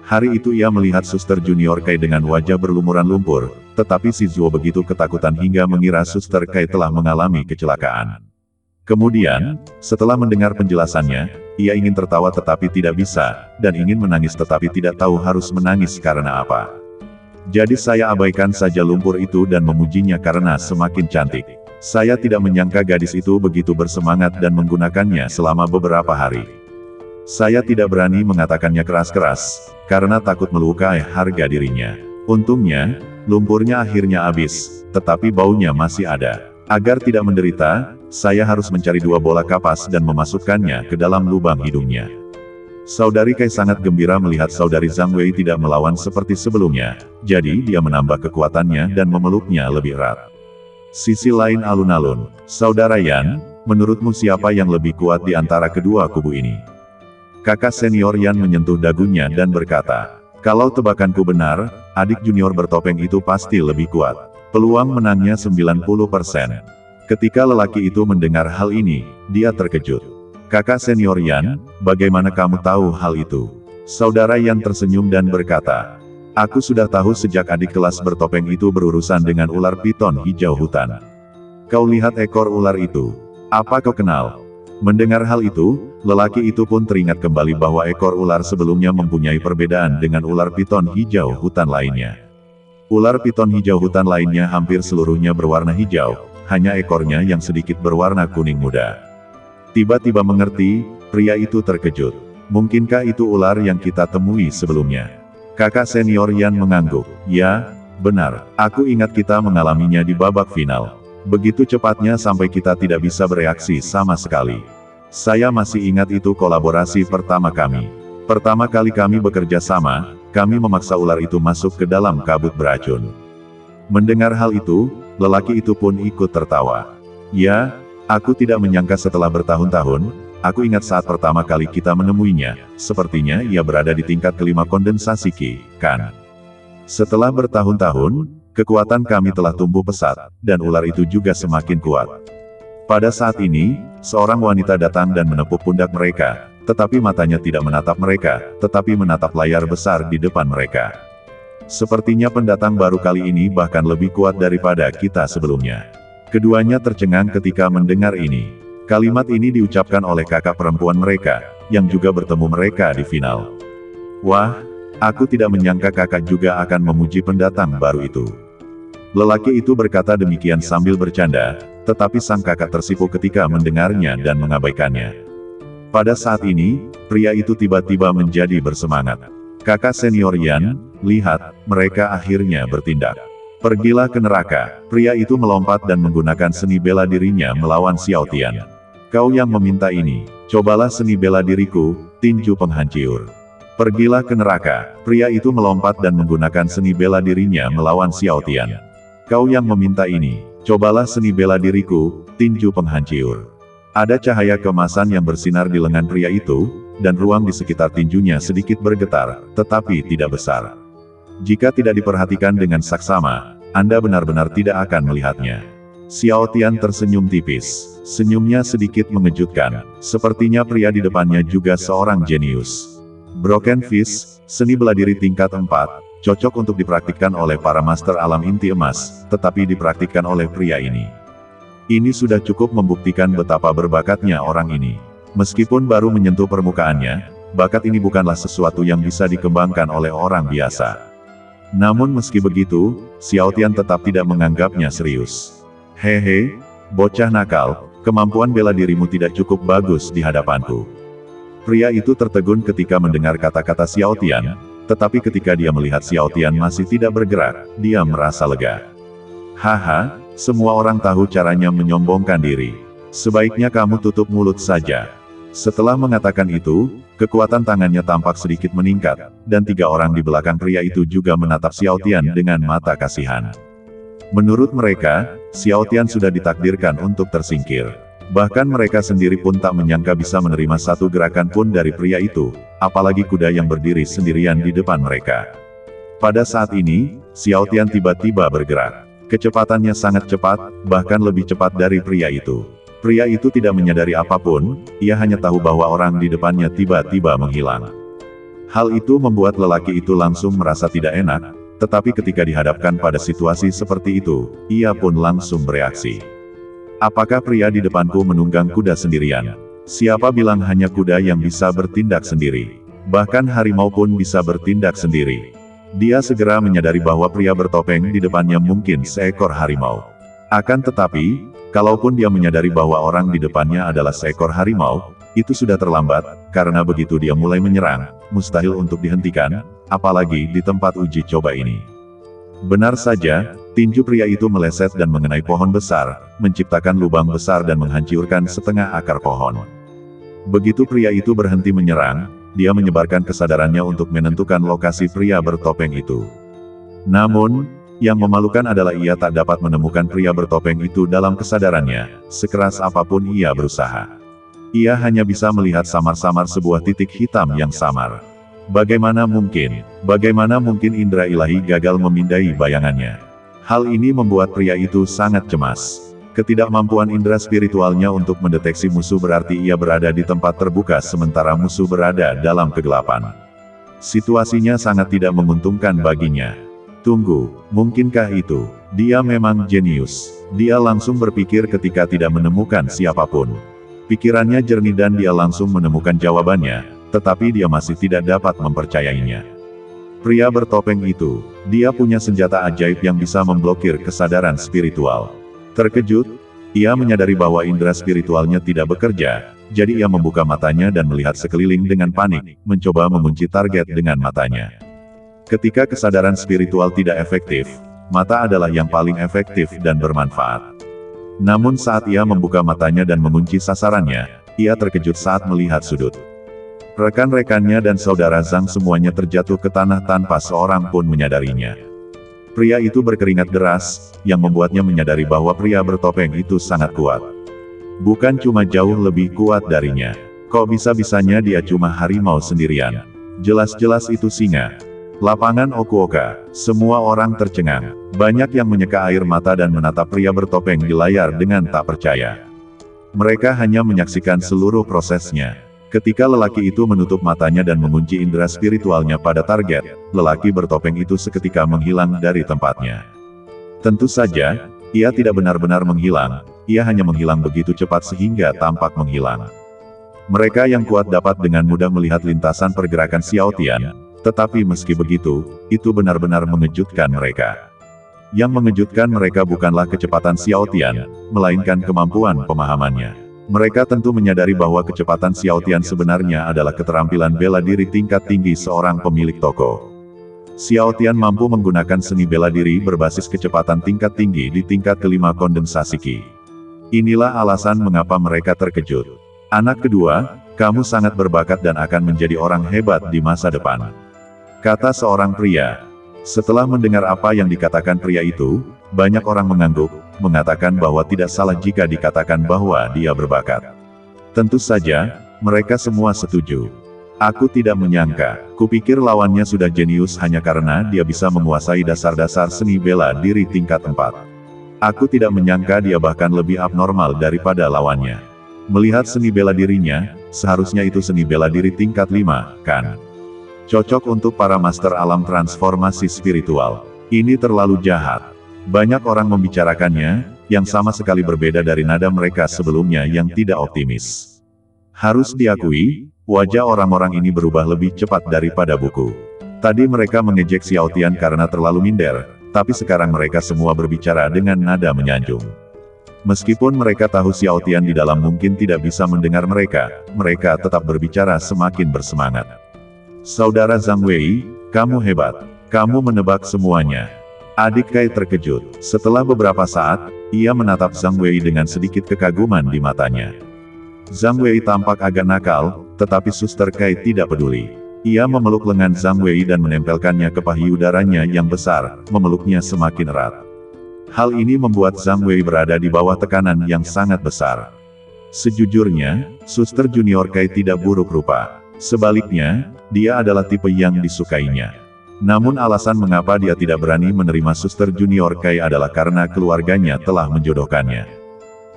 Hari itu ia melihat Suster Junior Kai dengan wajah berlumuran lumpur, tetapi si Zuo begitu ketakutan hingga mengira Suster Kai telah mengalami kecelakaan. Kemudian, setelah mendengar penjelasannya, ia ingin tertawa tetapi tidak bisa, dan ingin menangis tetapi tidak tahu harus menangis karena apa. Jadi saya abaikan saja lumpur itu dan memujinya karena semakin cantik. Saya tidak menyangka gadis itu begitu bersemangat dan menggunakannya selama beberapa hari. Saya tidak berani mengatakannya keras-keras, karena takut melukai harga dirinya. Untungnya, lumpurnya akhirnya habis, tetapi baunya masih ada. Agar tidak menderita, saya harus mencari 2 bola kapas dan memasukkannya ke dalam lubang hidungnya. Saudari Kai sangat gembira melihat saudari Zhang Wei tidak melawan seperti sebelumnya, jadi dia menambah kekuatannya dan memeluknya lebih erat. Sisi lain alun-alun, saudara Yan, menurutmu siapa yang lebih kuat di antara kedua kubu ini? Kakak senior Yan menyentuh dagunya dan berkata, "Kalau tebakanku benar, adik junior bertopeng itu pasti lebih kuat. Peluang menangnya 90%. Ketika lelaki itu mendengar hal ini, dia terkejut. Kakak senior Yan, bagaimana kamu tahu hal itu? Saudara Yan tersenyum dan berkata, aku sudah tahu sejak adik kelas bertopeng itu berurusan dengan ular piton hijau hutan. Kau lihat ekor ular itu? Apa kau kenal? Mendengar hal itu, lelaki itu pun teringat kembali bahwa ekor ular sebelumnya mempunyai perbedaan dengan ular piton hijau hutan lainnya. Ular piton hijau hutan lainnya hampir seluruhnya berwarna hijau, hanya ekornya yang sedikit berwarna kuning muda. Tiba-tiba mengerti, pria itu terkejut. Mungkinkah itu ular yang kita temui sebelumnya? Kakak senior Yan mengangguk. Ya, benar. Aku ingat kita mengalaminya di babak final. Begitu cepatnya sampai kita tidak bisa bereaksi sama sekali. Saya masih ingat itu kolaborasi pertama kami. Pertama kali kami bekerja sama, kami memaksa ular itu masuk ke dalam kabut beracun. Mendengar hal itu, lelaki itu pun ikut tertawa. Ya, aku tidak menyangka setelah bertahun-tahun, aku ingat saat pertama kali kita menemuinya, sepertinya ia berada di tingkat kelima kondensasi Qi, kan? Setelah bertahun-tahun, kekuatan kami telah tumbuh pesat, dan ular itu juga semakin kuat. Pada saat ini, seorang wanita datang dan menepuk pundak mereka, tetapi matanya tidak menatap mereka, tetapi menatap layar besar di depan mereka. Sepertinya pendatang baru kali ini bahkan lebih kuat daripada kita sebelumnya. Keduanya tercengang ketika mendengar ini. Kalimat ini diucapkan oleh kakak perempuan mereka, yang juga bertemu mereka di final. Wah, aku tidak menyangka kakak juga akan memuji pendatang baru itu. Lelaki itu berkata demikian sambil bercanda, tetapi sang kakak tersipu ketika mendengarnya dan mengabaikannya. Pada saat ini, pria itu tiba-tiba menjadi bersemangat. Kakak senior Yan, lihat, mereka akhirnya bertindak. Pergilah ke neraka. Pria itu melompat dan menggunakan seni bela dirinya melawan Xiao Tian. Kau yang meminta ini, cobalah seni bela diriku, tinju penghancur. Pergilah ke neraka. Pria itu melompat dan menggunakan seni bela dirinya melawan Xiao Tian. Kau yang meminta ini, cobalah seni bela diriku, tinju penghancur. Ada cahaya keemasan yang bersinar di lengan pria itu, dan ruang di sekitar tinjunya sedikit bergetar, tetapi tidak besar. Jika tidak diperhatikan dengan saksama, Anda benar-benar tidak akan melihatnya. Xiao Tian tersenyum tipis. Senyumnya sedikit mengejutkan. Sepertinya pria di depannya juga seorang jenius. Broken Fist, seni bela diri tingkat 4, cocok untuk dipraktikkan oleh para master alam inti emas, tetapi dipraktikkan oleh pria ini. Ini sudah cukup membuktikan betapa berbakatnya orang ini. Meskipun baru menyentuh permukaannya, bakat ini bukanlah sesuatu yang bisa dikembangkan oleh orang biasa. Namun meski begitu, Xiao Tian tetap tidak menganggapnya serius. Hehe, bocah nakal, kemampuan bela dirimu tidak cukup bagus di hadapanku. Pria itu tertegun ketika mendengar kata-kata Xiao Tian, tetapi ketika dia melihat Xiao Tian masih tidak bergerak, dia merasa lega. Haha, semua orang tahu caranya menyombongkan diri. Sebaiknya kamu tutup mulut saja. Setelah mengatakan itu, kekuatan tangannya tampak sedikit meningkat, dan 3 orang di belakang pria itu juga menatap Xiao Tian dengan mata kasihan. Menurut mereka, Xiao Tian sudah ditakdirkan untuk tersingkir. Bahkan mereka sendiri pun tak menyangka bisa menerima satu gerakan pun dari pria itu, apalagi kuda yang berdiri sendirian di depan mereka. Pada saat ini, Xiao Tian tiba-tiba bergerak. Kecepatannya sangat cepat, bahkan lebih cepat dari pria itu. Pria itu tidak menyadari apapun, ia hanya tahu bahwa orang di depannya tiba-tiba menghilang. Hal itu membuat lelaki itu langsung merasa tidak enak, tetapi ketika dihadapkan pada situasi seperti itu, ia pun langsung bereaksi. Apakah pria di depanku menunggang kuda sendirian? Siapa bilang hanya kuda yang bisa bertindak sendiri? Bahkan harimau pun bisa bertindak sendiri. Dia segera menyadari bahwa pria bertopeng di depannya mungkin seekor harimau. Akan tetapi, kalaupun dia menyadari bahwa orang di depannya adalah seekor harimau, itu sudah terlambat, karena begitu dia mulai menyerang, mustahil untuk dihentikan, apalagi di tempat uji coba ini. Benar saja, tinju pria itu meleset dan mengenai pohon besar, menciptakan lubang besar dan menghancurkan setengah akar pohon. Begitu pria itu berhenti menyerang, dia menyebarkan kesadarannya untuk menentukan lokasi pria bertopeng itu. Namun, yang memalukan adalah ia tak dapat menemukan pria bertopeng itu dalam kesadarannya, sekeras apapun ia berusaha. Ia hanya bisa melihat samar-samar sebuah titik hitam yang samar. Bagaimana mungkin indera ilahi gagal memindai bayangannya? Hal ini membuat pria itu sangat cemas. Ketidakmampuan indera spiritualnya untuk mendeteksi musuh berarti ia berada di tempat terbuka sementara musuh berada dalam kegelapan. Situasinya sangat tidak menguntungkan baginya. Tunggu, mungkinkah itu? Dia memang jenius. Dia langsung berpikir ketika tidak menemukan siapapun. Pikirannya jernih dan dia langsung menemukan jawabannya, tetapi dia masih tidak dapat mempercayainya. Pria bertopeng itu, dia punya senjata ajaib yang bisa memblokir kesadaran spiritual. Terkejut, ia menyadari bahwa indera spiritualnya tidak bekerja, jadi ia membuka matanya dan melihat sekeliling dengan panik, mencoba mengunci target dengan matanya. Ketika kesadaran spiritual tidak efektif, mata adalah yang paling efektif dan bermanfaat. Namun saat ia membuka matanya dan mengunci sasarannya, ia terkejut saat melihat sudut. Rekan-rekannya dan saudara Zhang semuanya terjatuh ke tanah tanpa seorang pun menyadarinya. Pria itu berkeringat deras, yang membuatnya menyadari bahwa pria bertopeng itu sangat kuat. Bukan cuma jauh lebih kuat darinya. Kok bisa-bisanya dia cuma harimau sendirian? Jelas-jelas itu singa. Lapangan Okuoka, semua orang tercengang. Banyak yang menyeka air mata dan menatap pria bertopeng di layar dengan tak percaya. Mereka hanya menyaksikan seluruh prosesnya. Ketika lelaki itu menutup matanya dan mengunci indera spiritualnya pada target, lelaki bertopeng itu seketika menghilang dari tempatnya. Tentu saja, ia tidak benar-benar menghilang, ia hanya menghilang begitu cepat sehingga tampak menghilang. Mereka yang kuat dapat dengan mudah melihat lintasan pergerakan Xiao Tian, tetapi meski begitu, itu benar-benar mengejutkan mereka. Yang mengejutkan mereka bukanlah kecepatan Xiao Tian, melainkan kemampuan pemahamannya. Mereka tentu menyadari bahwa kecepatan Xiao Tian sebenarnya adalah keterampilan bela diri tingkat tinggi seorang pemilik toko. Xiao Tian mampu menggunakan seni bela diri berbasis kecepatan tingkat tinggi di tingkat kelima kondensasi Qi. Inilah alasan mengapa mereka terkejut. Anak kedua, kamu sangat berbakat dan akan menjadi orang hebat di masa depan, kata seorang pria. Setelah mendengar apa yang dikatakan pria itu, banyak orang mengangguk, mengatakan bahwa tidak salah jika dikatakan bahwa dia berbakat. Tentu saja, mereka semua setuju. Aku tidak menyangka, kupikir lawannya sudah jenius hanya karena dia bisa menguasai dasar-dasar seni bela diri tingkat 4. Aku tidak menyangka dia bahkan lebih abnormal daripada lawannya. Melihat seni bela dirinya, seharusnya itu seni bela diri tingkat 5, kan? Cocok untuk para master alam transformasi spiritual. Ini terlalu jahat. Banyak orang membicarakannya, yang sama sekali berbeda dari nada mereka sebelumnya yang tidak optimis. Harus diakui, wajah orang-orang ini berubah lebih cepat daripada buku. Tadi mereka mengejek Xiao Tian karena terlalu minder, tapi sekarang mereka semua berbicara dengan nada menyanjung. Meskipun mereka tahu Xiao Tian di dalam mungkin tidak bisa mendengar mereka tetap berbicara semakin bersemangat. Saudara Zhang Wei, kamu hebat. Kamu menebak semuanya. Adik Kai terkejut. Setelah beberapa saat, ia menatap Zhang Wei dengan sedikit kekaguman di matanya. Zhang Wei tampak agak nakal, tetapi Suster Kai tidak peduli. Ia memeluk lengan Zhang Wei dan menempelkannya ke payudaranya yang besar, memeluknya semakin erat. Hal ini membuat Zhang Wei berada di bawah tekanan yang sangat besar. Sejujurnya, Suster Junior Kai tidak buruk rupa. Sebaliknya, dia adalah tipe yang disukainya. Namun alasan mengapa dia tidak berani menerima Suster Junior Kai adalah karena keluarganya telah menjodohkannya.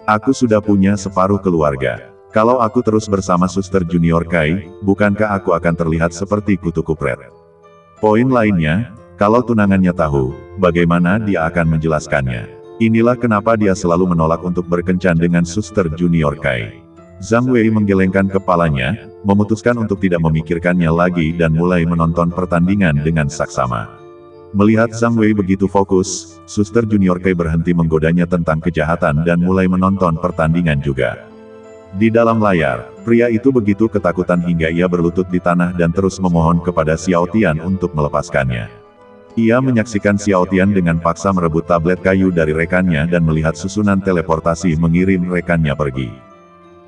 Aku sudah punya separuh keluarga. Kalau aku terus bersama Suster Junior Kai, bukankah aku akan terlihat seperti kutu kupret? Poin lainnya, kalau tunangannya tahu, bagaimana dia akan menjelaskannya? Inilah kenapa dia selalu menolak untuk berkencan dengan Suster Junior Kai. Zhang Wei menggelengkan kepalanya, memutuskan untuk tidak memikirkannya lagi dan mulai menonton pertandingan dengan saksama. Melihat Zhang Wei begitu fokus, Suster Junior Kai berhenti menggodanya tentang kejahatan dan mulai menonton pertandingan juga. Di dalam layar, pria itu begitu ketakutan hingga ia berlutut di tanah dan terus memohon kepada Xiao Tian untuk melepaskannya. Ia menyaksikan Xiao Tian dengan paksa merebut tablet kayu dari rekannya dan melihat susunan teleportasi mengirim rekannya pergi.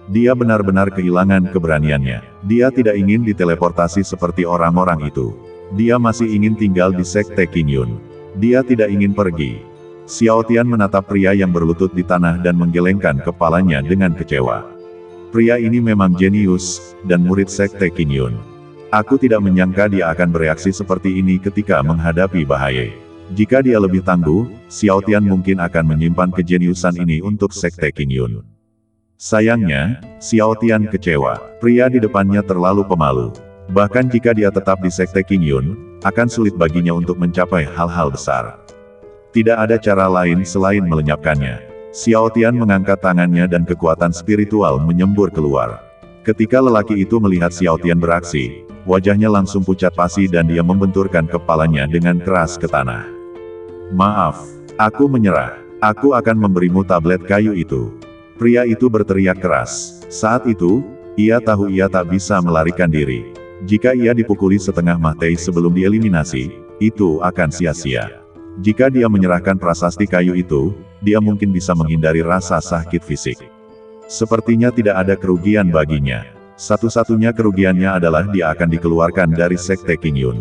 Dia benar-benar kehilangan keberaniannya. Dia tidak ingin diteleportasi seperti orang-orang itu. Dia masih ingin tinggal di Sekte Qingyun. Dia tidak ingin pergi. Xiao Tian menatap pria yang berlutut di tanah dan menggelengkan kepalanya dengan kecewa. Pria ini memang jenius, dan murid Sekte Qingyun. Aku tidak menyangka dia akan bereaksi seperti ini ketika menghadapi bahaya. Jika dia lebih tangguh, Xiao Tian mungkin akan menyimpan kejeniusan ini untuk Sekte Qingyun. Sayangnya, Xiao Tian kecewa. Pria di depannya terlalu pemalu. Bahkan jika dia tetap di Sekte Qingyun, akan sulit baginya untuk mencapai hal-hal besar. Tidak ada cara lain selain melenyapkannya. Xiao Tian mengangkat tangannya dan kekuatan spiritual menyembur keluar. Ketika lelaki itu melihat Xiao Tian beraksi, wajahnya langsung pucat pasi dan dia membenturkan kepalanya dengan keras ke tanah. Maaf, aku menyerah. Aku akan memberimu tablet kayu itu. Pria itu berteriak keras. Saat itu, ia tahu ia tak bisa melarikan diri. Jika ia dipukuli setengah mati sebelum dieliminasi, itu akan sia-sia. Jika dia menyerahkan prasasti kayu itu, dia mungkin bisa menghindari rasa sakit fisik. Sepertinya tidak ada kerugian baginya. Satu-satunya kerugiannya adalah dia akan dikeluarkan dari Sekte Qingyun.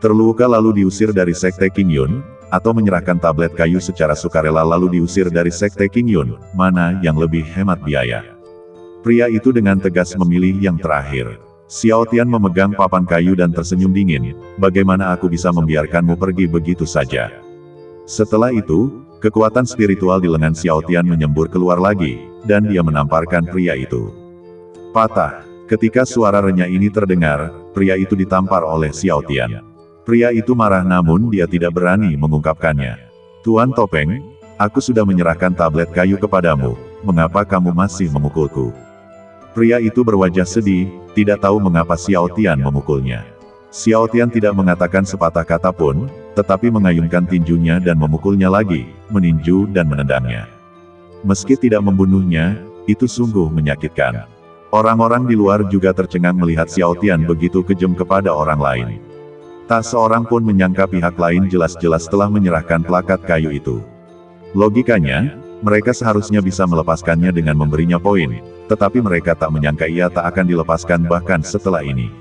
Terluka lalu diusir dari Sekte Qingyun, atau menyerahkan tablet kayu secara sukarela lalu diusir dari Sekte Qingyun, mana yang lebih hemat biaya. Pria itu dengan tegas memilih yang terakhir. Xiao Tian memegang papan kayu dan tersenyum dingin, bagaimana aku bisa membiarkanmu pergi begitu saja? Setelah itu, kekuatan spiritual di lengan Xiao Tian menyembur keluar lagi, dan dia menamparkan pria itu. Patah. Ketika suara renyah ini terdengar, pria itu ditampar oleh Xiao Tian. Pria itu marah namun dia tidak berani mengungkapkannya. Tuan Topeng, aku sudah menyerahkan tablet kayu kepadamu, mengapa kamu masih memukulku? Pria itu berwajah sedih, tidak tahu mengapa Xiao Tian memukulnya. Xiao Tian tidak mengatakan sepatah kata pun, tetapi mengayunkan tinjunya dan memukulnya lagi, meninju dan menendangnya. Meski tidak membunuhnya, itu sungguh menyakitkan. Orang-orang di luar juga tercengang melihat Xiao Tian begitu kejam kepada orang lain. Tak seorang pun menyangka pihak lain jelas-jelas telah menyerahkan plakat kayu itu. Logikanya, mereka seharusnya bisa melepaskannya dengan memberinya poin, tetapi mereka tak menyangka ia tak akan dilepaskan bahkan setelah ini.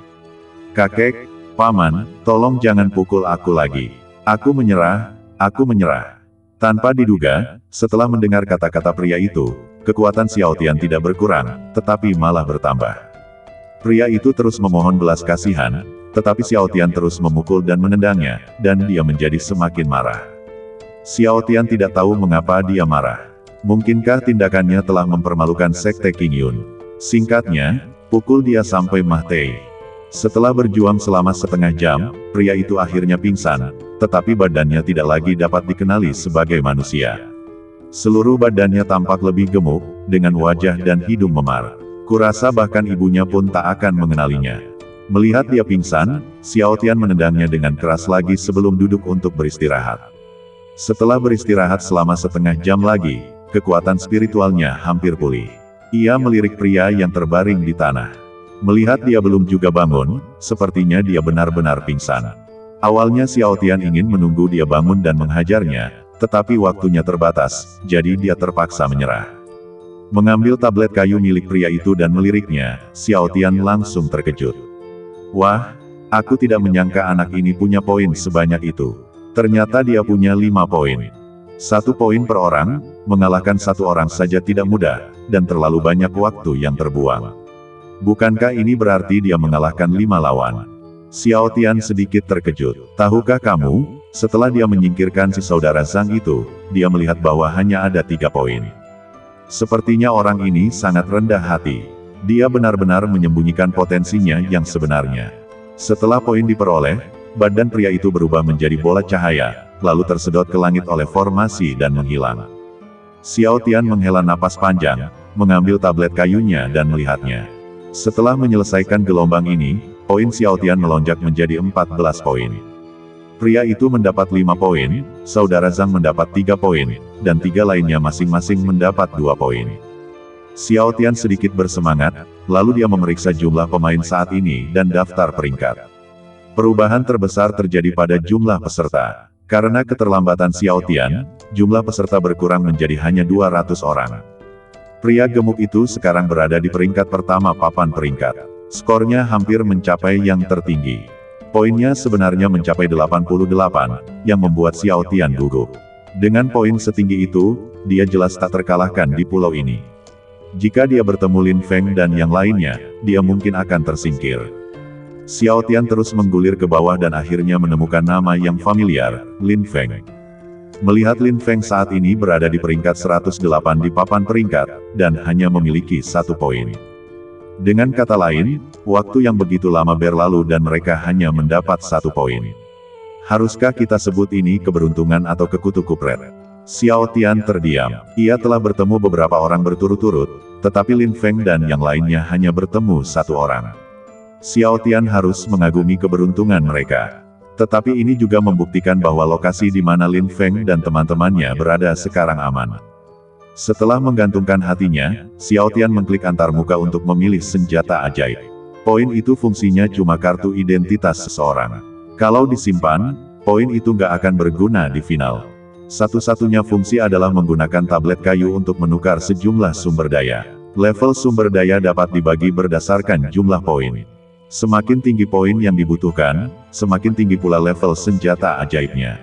Kakek, paman, tolong jangan pukul aku lagi. Aku menyerah, aku menyerah. Tanpa diduga, setelah mendengar kata-kata pria itu, kekuatan Xiao Tian tidak berkurang, tetapi malah bertambah. Pria itu terus memohon belas kasihan, tetapi Xiao Tian terus memukul dan menendangnya, dan dia menjadi semakin marah. Xiao Tian tidak tahu mengapa dia marah. Mungkinkah tindakannya telah mempermalukan Sekte Qingyun? Singkatnya, pukul dia sampai mati. Setelah berjuang selama setengah jam, pria itu akhirnya pingsan, tetapi badannya tidak lagi dapat dikenali sebagai manusia. Seluruh badannya tampak lebih gemuk, dengan wajah dan hidung memar. Kurasa bahkan ibunya pun tak akan mengenalinya. Melihat dia pingsan, Xiao Tian menendangnya dengan keras lagi sebelum duduk untuk beristirahat. Setelah beristirahat selama setengah jam lagi, kekuatan spiritualnya hampir pulih. Ia melirik pria yang terbaring di tanah. Melihat dia belum juga bangun, sepertinya dia benar-benar pingsan. Awalnya Xiao Tian ingin menunggu dia bangun dan menghajarnya, tetapi waktunya terbatas, jadi dia terpaksa menyerah. Mengambil tablet kayu milik pria itu dan meliriknya, Xiao Tian langsung terkejut. Wah, aku tidak menyangka anak ini punya poin sebanyak itu. Ternyata dia punya 5 poin. 1 poin per orang, mengalahkan 1 orang saja tidak mudah, dan terlalu banyak waktu yang terbuang. Bukankah ini berarti dia mengalahkan 5 lawan? Xiao Tian sedikit terkejut. Tahukah kamu, setelah dia menyingkirkan si saudara Zhang itu, dia melihat bahwa hanya ada 3 poin. Sepertinya orang ini sangat rendah hati. Dia benar-benar menyembunyikan potensinya yang sebenarnya. Setelah poin diperoleh, badan pria itu berubah menjadi bola cahaya, lalu tersedot ke langit oleh formasi dan menghilang. Xiao Tian menghela napas panjang, mengambil tablet kayunya dan melihatnya. Setelah menyelesaikan gelombang ini, poin Xiao Tian melonjak menjadi 14 poin. Pria itu mendapat 5 poin, saudara Zhang mendapat 3 poin, dan 3 lainnya masing-masing mendapat 2 poin. Xiao Tian sedikit bersemangat, lalu dia memeriksa jumlah pemain saat ini dan daftar peringkat. Perubahan terbesar terjadi pada jumlah peserta. Karena keterlambatan Xiao Tian, jumlah peserta berkurang menjadi hanya 200 orang. Pria gemuk itu sekarang berada di peringkat pertama papan peringkat. Skornya hampir mencapai yang tertinggi. Poinnya sebenarnya mencapai 88, yang membuat Xiao Tian gugup. Dengan poin setinggi itu, dia jelas tak terkalahkan di pulau ini. Jika dia bertemu Lin Feng dan yang lainnya, dia mungkin akan tersingkir. Xiao Tian terus menggulir ke bawah dan akhirnya menemukan nama yang familiar, Lin Feng. Melihat Lin Feng saat ini berada di peringkat 108 di papan peringkat, dan hanya memiliki 1 poin. Dengan kata lain, waktu yang begitu lama berlalu dan mereka hanya mendapat 1 poin. Haruskah kita sebut ini keberuntungan atau kekutu kupret? Xiao Tian terdiam. Ia telah bertemu beberapa orang berturut-turut, tetapi Lin Feng dan yang lainnya hanya bertemu 1 orang. Xiao Tian harus mengagumi keberuntungan mereka. Tetapi ini juga membuktikan bahwa lokasi di mana Lin Feng dan teman-temannya berada sekarang aman. Setelah menggantungkan hatinya, Xiao Tian mengklik antar muka untuk memilih senjata ajaib. Poin itu fungsinya cuma kartu identitas seseorang. Kalau disimpan, poin itu nggak akan berguna di final. Satu-satunya fungsi adalah menggunakan tablet kayu untuk menukar sejumlah sumber daya. Level sumber daya dapat dibagi berdasarkan jumlah poin. Semakin tinggi poin yang dibutuhkan, semakin tinggi pula level senjata ajaibnya.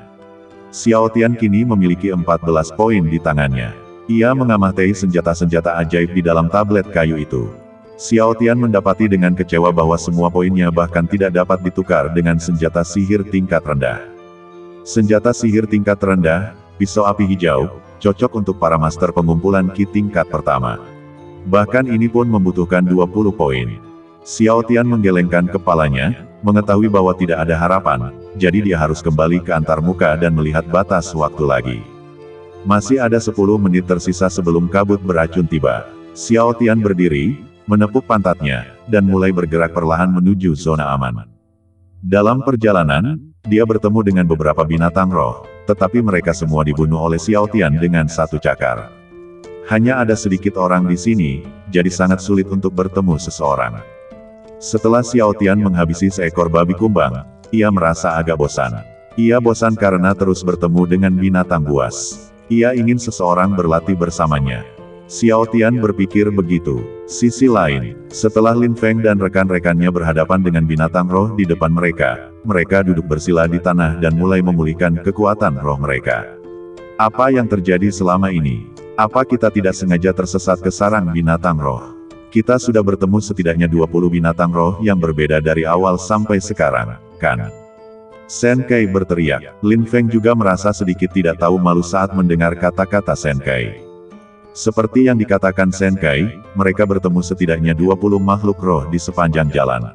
Xiao Tian kini memiliki 14 poin di tangannya. Ia mengamati senjata-senjata ajaib di dalam tablet kayu itu. Xiao Tian mendapati dengan kecewa bahwa semua poinnya bahkan tidak dapat ditukar dengan senjata sihir tingkat rendah. Senjata sihir tingkat rendah, pisau api hijau, cocok untuk para master pengumpulan ki tingkat pertama. Bahkan ini pun membutuhkan 20 poin. Xiao Tian menggelengkan kepalanya, mengetahui bahwa tidak ada harapan, jadi dia harus kembali ke antarmuka dan melihat batas waktu lagi. Masih ada 10 menit tersisa sebelum kabut beracun tiba. Xiao Tian berdiri, menepuk pantatnya, dan mulai bergerak perlahan menuju zona aman. Dalam perjalanan, dia bertemu dengan beberapa binatang roh, tetapi mereka semua dibunuh oleh Xiao Tian dengan 1 cakar. Hanya ada sedikit orang di sini, jadi sangat sulit untuk bertemu seseorang. Setelah Xiao Tian menghabisi seekor babi kumbang, ia merasa agak bosan. Ia bosan karena terus bertemu dengan binatang buas. Ia ingin seseorang berlatih bersamanya. Xiao Tian berpikir begitu. Sisi lain, setelah Lin Feng dan rekan-rekannya berhadapan dengan binatang roh di depan mereka, mereka duduk bersila di tanah dan mulai memulihkan kekuatan roh mereka. Apa yang terjadi selama ini? Apa kita tidak sengaja tersesat ke sarang binatang roh? Kita sudah bertemu setidaknya 20 binatang roh yang berbeda dari awal sampai sekarang, kan? Shen Kai berteriak. Lin Feng juga merasa sedikit tidak tahu malu saat mendengar kata-kata Shen Kai. Seperti yang dikatakan Shen Kai, mereka bertemu setidaknya 20 makhluk roh di sepanjang jalan.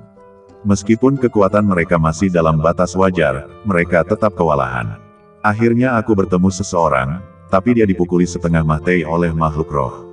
Meskipun kekuatan mereka masih dalam batas wajar, mereka tetap kewalahan. Akhirnya aku bertemu seseorang, tapi dia dipukuli setengah mati oleh makhluk roh.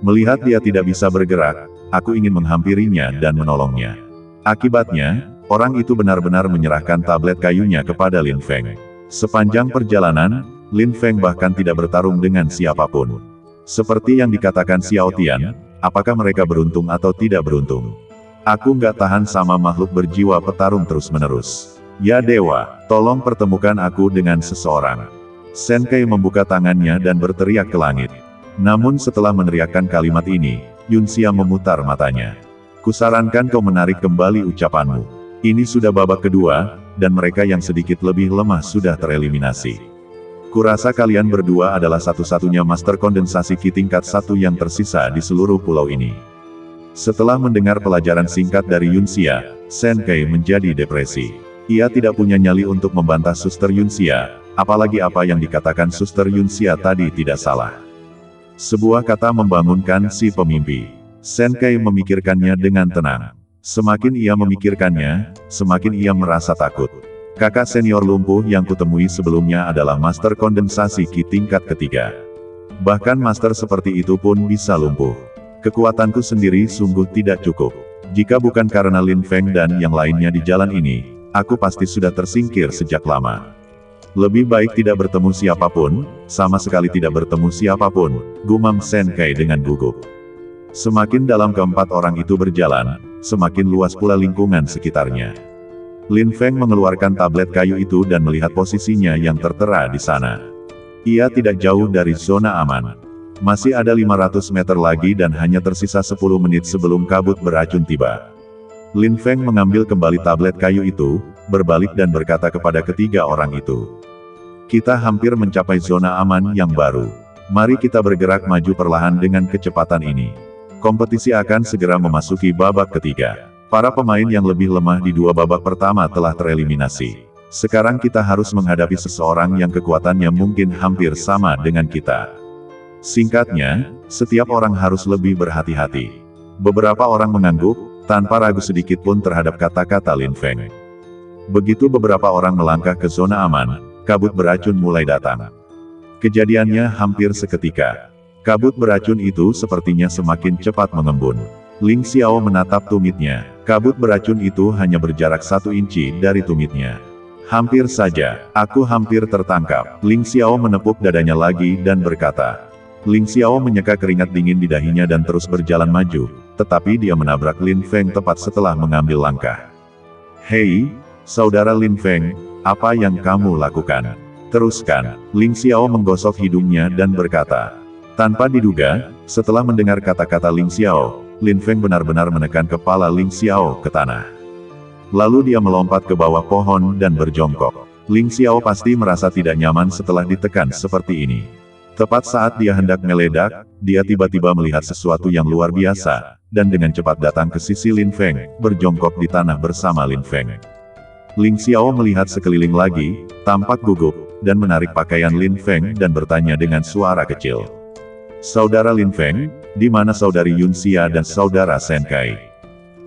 Melihat dia tidak bisa bergerak, aku ingin menghampirinya dan menolongnya. Akibatnya, orang itu benar-benar menyerahkan tablet kayunya kepada Lin Feng. Sepanjang perjalanan, Lin Feng bahkan tidak bertarung dengan siapapun. Seperti yang dikatakan Xiao Tian, apakah mereka beruntung atau tidak beruntung? Aku nggak tahan sama makhluk berjiwa petarung terus-menerus. Ya dewa, tolong pertemukan aku dengan seseorang. Shen Kai membuka tangannya dan berteriak ke langit. Namun setelah meneriakkan kalimat ini, Yun Xia memutar matanya. Kusarankan kau menarik kembali ucapanmu. Ini sudah babak kedua, dan mereka yang sedikit lebih lemah sudah tereliminasi. Kurasa kalian berdua adalah satu-satunya master kondensasi ki tingkat 1 yang tersisa di seluruh pulau ini. Setelah mendengar pelajaran singkat dari Yun Xia, Shen Kai menjadi depresi. Ia tidak punya nyali untuk membantah Suster Yun Xia, apalagi apa yang dikatakan Suster Yun Xia tadi tidak salah. Sebuah kata membangunkan si pemimpi. Shen Kai memikirkannya dengan tenang. Semakin ia memikirkannya, semakin ia merasa takut. Kakak senior lumpuh yang kutemui sebelumnya adalah master kondensasi ki tingkat ketiga. Bahkan master seperti itu pun bisa lumpuh. Kekuatanku sendiri sungguh tidak cukup. Jika bukan karena Lin Feng dan yang lainnya di jalan ini, aku pasti sudah tersingkir sejak lama. Lebih baik tidak bertemu siapapun, sama sekali tidak bertemu siapapun, gumam Shen Kai dengan gugup. Semakin dalam keempat orang itu berjalan, semakin luas pula lingkungan sekitarnya. Lin Feng mengeluarkan tablet kayu itu dan melihat posisinya yang tertera di sana. Ia tidak jauh dari zona aman. Masih ada 500 meter lagi dan hanya tersisa 10 menit sebelum kabut beracun tiba. Lin Feng mengambil kembali tablet kayu itu, berbalik dan berkata kepada ketiga orang itu. Kita hampir mencapai zona aman yang baru. Mari kita bergerak maju perlahan dengan kecepatan ini. Kompetisi akan segera memasuki babak ketiga. Para pemain yang lebih lemah di dua babak pertama telah tereliminasi. Sekarang kita harus menghadapi seseorang yang kekuatannya mungkin hampir sama dengan kita. Singkatnya, setiap orang harus lebih berhati-hati. Beberapa orang mengangguk, tanpa ragu sedikit pun terhadap kata-kata Lin Feng. Begitu beberapa orang melangkah ke zona aman, kabut beracun mulai datang. Kejadiannya hampir seketika. Kabut beracun itu sepertinya semakin cepat mengembun. Ling Xiao menatap tumitnya. Kabut beracun itu hanya berjarak 1 inci dari tumitnya. Hampir saja, aku hampir tertangkap. Ling Xiao menepuk dadanya lagi dan berkata. Ling Xiao menyeka keringat dingin di dahinya dan terus berjalan maju, tetapi dia menabrak Lin Feng tepat setelah mengambil langkah. Hei, saudara Lin Feng, apa yang kamu lakukan? Teruskan. Ling Xiao menggosok hidungnya dan berkata. Tanpa diduga, setelah mendengar kata-kata Ling Xiao, Lin Feng benar-benar menekan kepala Ling Xiao ke tanah. Lalu dia melompat ke bawah pohon dan berjongkok. Ling Xiao pasti merasa tidak nyaman setelah ditekan seperti ini. Tepat saat dia hendak meledak, dia tiba-tiba melihat sesuatu yang luar biasa, dan dengan cepat datang ke sisi Lin Feng, berjongkok di tanah bersama Lin Feng. Ling Xiao melihat sekeliling lagi, tampak gugup, dan menarik pakaian Lin Feng dan bertanya dengan suara kecil. Saudara Lin Feng, di mana saudari Yun Xia dan saudara Shen Kai?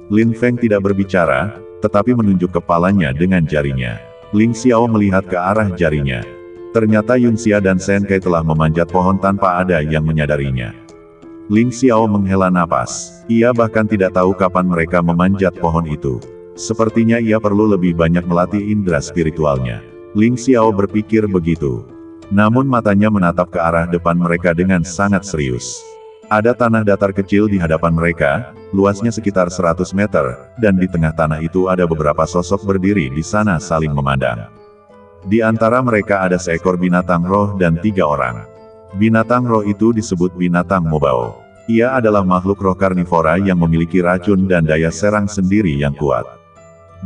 Lin Feng tidak berbicara, tetapi menunjuk kepalanya dengan jarinya. Ling Xiao melihat ke arah jarinya. Ternyata Yun Xia dan Shen Kai telah memanjat pohon tanpa ada yang menyadarinya. Ling Xiao menghela napas. Ia bahkan tidak tahu kapan mereka memanjat pohon itu. Sepertinya ia perlu lebih banyak melatih indera spiritualnya. Ling Xiao berpikir begitu. Namun matanya menatap ke arah depan mereka dengan sangat serius. Ada tanah datar kecil di hadapan mereka, luasnya sekitar 100 meter, dan di tengah tanah itu ada beberapa sosok berdiri di sana saling memandang. Di antara mereka ada seekor binatang roh dan 3 orang. Binatang roh itu disebut binatang Mobao. Ia adalah makhluk roh karnivora yang memiliki racun dan daya serang sendiri yang kuat.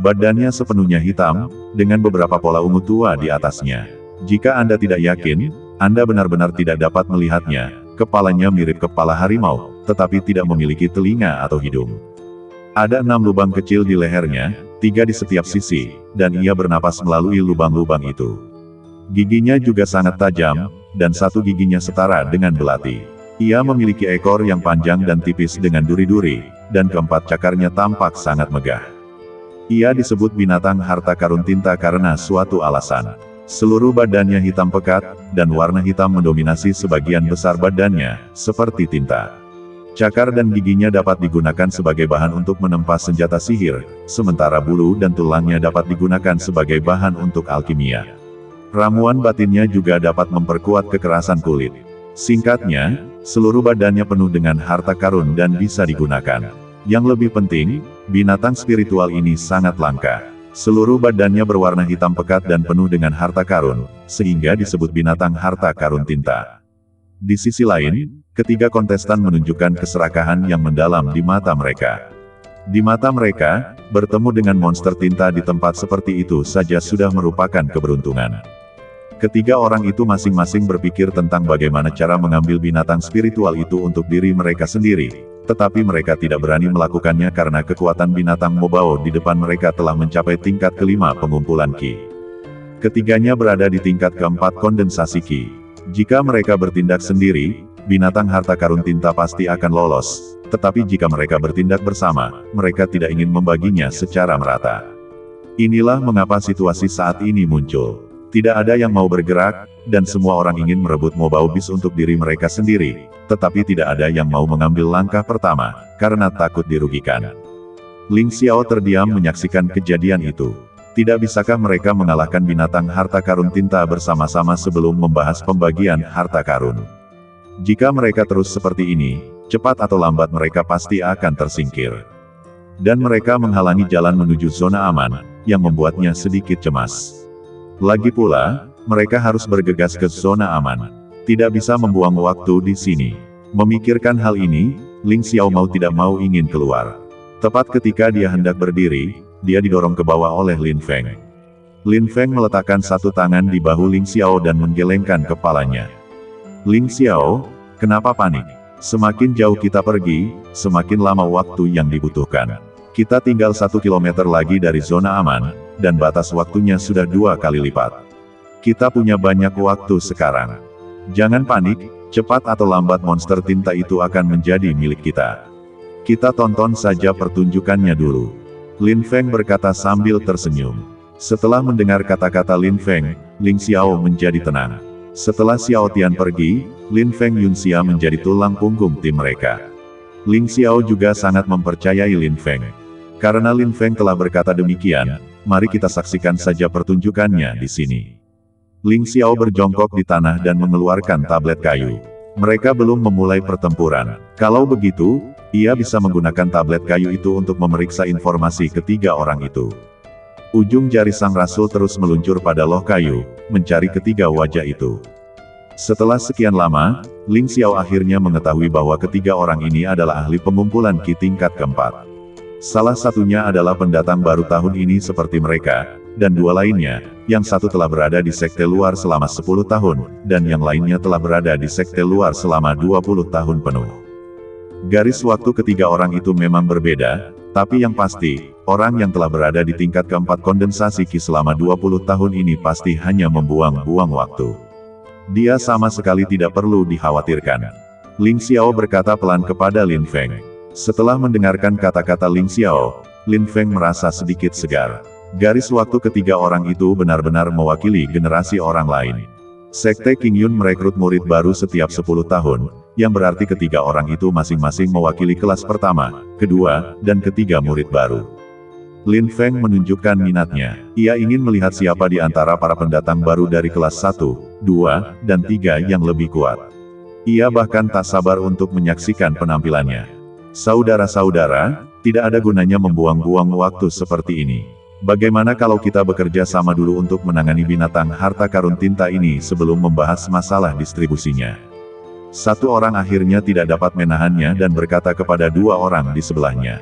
Badannya sepenuhnya hitam, dengan beberapa pola ungu tua di atasnya. Jika Anda tidak yakin, Anda benar-benar tidak dapat melihatnya. Kepalanya mirip kepala harimau, tetapi tidak memiliki telinga atau hidung. Ada 6 lubang kecil di lehernya, 3 di setiap sisi, dan ia bernapas melalui lubang-lubang itu. Giginya juga sangat tajam, dan 1 giginya setara dengan belati. Ia memiliki ekor yang panjang dan tipis dengan duri-duri, dan keempat cakarnya tampak sangat megah. Ia disebut binatang harta karun tinta karena suatu alasan. Seluruh badannya hitam pekat, dan warna hitam mendominasi sebagian besar badannya, seperti tinta. Cakar dan giginya dapat digunakan sebagai bahan untuk menempa senjata sihir, sementara bulu dan tulangnya dapat digunakan sebagai bahan untuk alkimia. Ramuan batinnya juga dapat memperkuat kekerasan kulit. Singkatnya, seluruh badannya penuh dengan harta karun dan bisa digunakan. Yang lebih penting, binatang spiritual ini sangat langka. Seluruh badannya berwarna hitam pekat dan penuh dengan harta karun, sehingga disebut binatang harta karun tinta. Di sisi lain, ketiga kontestan menunjukkan keserakahan yang mendalam di mata mereka. Di mata mereka, bertemu dengan monster tinta di tempat seperti itu saja sudah merupakan keberuntungan. Ketiga orang itu masing-masing berpikir tentang bagaimana cara mengambil binatang spiritual itu untuk diri mereka sendiri, tetapi mereka tidak berani melakukannya karena kekuatan binatang Mobao di depan mereka telah mencapai tingkat kelima pengumpulan Qi. Ketiganya berada di tingkat keempat kondensasi Qi. Jika mereka bertindak sendiri, binatang harta karun tinta pasti akan lolos, tetapi jika mereka bertindak bersama, mereka tidak ingin membaginya secara merata. Inilah mengapa situasi saat ini muncul. Tidak ada yang mau bergerak, dan semua orang ingin merebut Mobao bis untuk diri mereka sendiri, tetapi tidak ada yang mau mengambil langkah pertama, karena takut dirugikan. Ling Xiao terdiam menyaksikan kejadian itu. Tidak bisakah mereka mengalahkan binatang harta karun tinta bersama-sama sebelum membahas pembagian harta karun? Jika mereka terus seperti ini, cepat atau lambat mereka pasti akan tersingkir. Dan mereka menghalangi jalan menuju zona aman, yang membuatnya sedikit cemas. Lagi pula, mereka harus bergegas ke zona aman. Tidak bisa membuang waktu di sini. Memikirkan hal ini, Ling Xiao mau tidak mau ingin keluar. Tepat ketika dia hendak berdiri, dia didorong ke bawah oleh Lin Feng. Lin Feng meletakkan satu tangan di bahu Ling Xiao dan menggelengkan kepalanya. Ling Xiao, kenapa panik? Semakin jauh kita pergi, semakin lama waktu yang dibutuhkan. Kita tinggal 1 kilometer lagi dari zona aman, dan batas waktunya sudah 2 kali lipat. Kita punya banyak waktu sekarang. Jangan panik, cepat atau lambat monster tinta itu akan menjadi milik kita. Kita tonton saja pertunjukannya dulu. Lin Feng berkata sambil tersenyum. Setelah mendengar kata-kata Lin Feng, Ling Xiao menjadi tenang. Setelah Xiao Tian pergi, Lin Feng Yunxia menjadi tulang punggung tim mereka. Ling Xiao juga sangat mempercayai Lin Feng. Karena Lin Feng telah berkata demikian, mari kita saksikan saja pertunjukannya di sini. Ling Xiao berjongkok di tanah dan mengeluarkan tablet kayu. Mereka belum memulai pertempuran. Kalau begitu, ia bisa menggunakan tablet kayu itu untuk memeriksa informasi ketiga orang itu. Ujung jari sang rasul terus meluncur pada loh kayu, mencari ketiga wajah itu. Setelah sekian lama, Ling Xiao akhirnya mengetahui bahwa ketiga orang ini adalah ahli pengumpulan Qi tingkat keempat. Salah satunya adalah pendatang baru tahun ini seperti mereka, dan dua lainnya, yang satu telah berada di sekte luar selama 10 tahun, dan yang lainnya telah berada di sekte luar selama 20 tahun penuh. Garis waktu ketiga orang itu memang berbeda, tapi yang pasti, orang yang telah berada di tingkat keempat kondensasi Qi selama 20 tahun ini pasti hanya membuang-buang waktu. Dia sama sekali tidak perlu dikhawatirkan. Ling Xiao berkata pelan kepada Lin Feng. Setelah mendengarkan kata-kata Ling Xiao, Lin Feng merasa sedikit segar. Garis waktu ketiga orang itu benar-benar mewakili generasi orang lain. Sekte Qingyun merekrut murid baru setiap 10 tahun, yang berarti ketiga orang itu masing-masing mewakili kelas pertama, kedua, dan ketiga murid baru. Lin Feng menunjukkan minatnya. Ia ingin melihat siapa di antara para pendatang baru dari kelas 1, 2, dan 3 yang lebih kuat. Ia bahkan tak sabar untuk menyaksikan penampilannya. Saudara-saudara, tidak ada gunanya membuang-buang waktu seperti ini. Bagaimana kalau kita bekerja sama dulu untuk menangani binatang harta karun tinta ini sebelum membahas masalah distribusinya? Satu orang akhirnya tidak dapat menahannya dan berkata kepada dua orang di sebelahnya.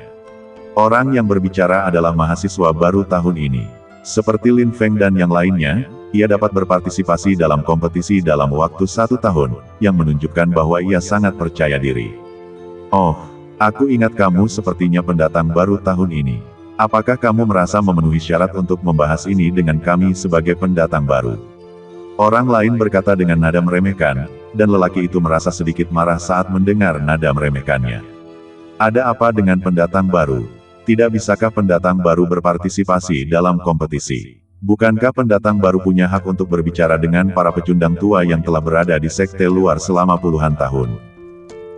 Orang yang berbicara adalah mahasiswa baru tahun ini. Seperti Lin Feng dan yang lainnya, ia dapat berpartisipasi dalam kompetisi dalam waktu 1 tahun, yang menunjukkan bahwa ia sangat percaya diri. Oh, aku ingat kamu sepertinya pendatang baru tahun ini. Apakah kamu merasa memenuhi syarat untuk membahas ini dengan kami sebagai pendatang baru? Orang lain berkata dengan nada meremehkan, dan lelaki itu merasa sedikit marah saat mendengar nada meremehkannya. Ada apa dengan pendatang baru? Tidak bisakah pendatang baru berpartisipasi dalam kompetisi? Bukankah pendatang baru punya hak untuk berbicara dengan para pecundang tua yang telah berada di sekte luar selama puluhan tahun?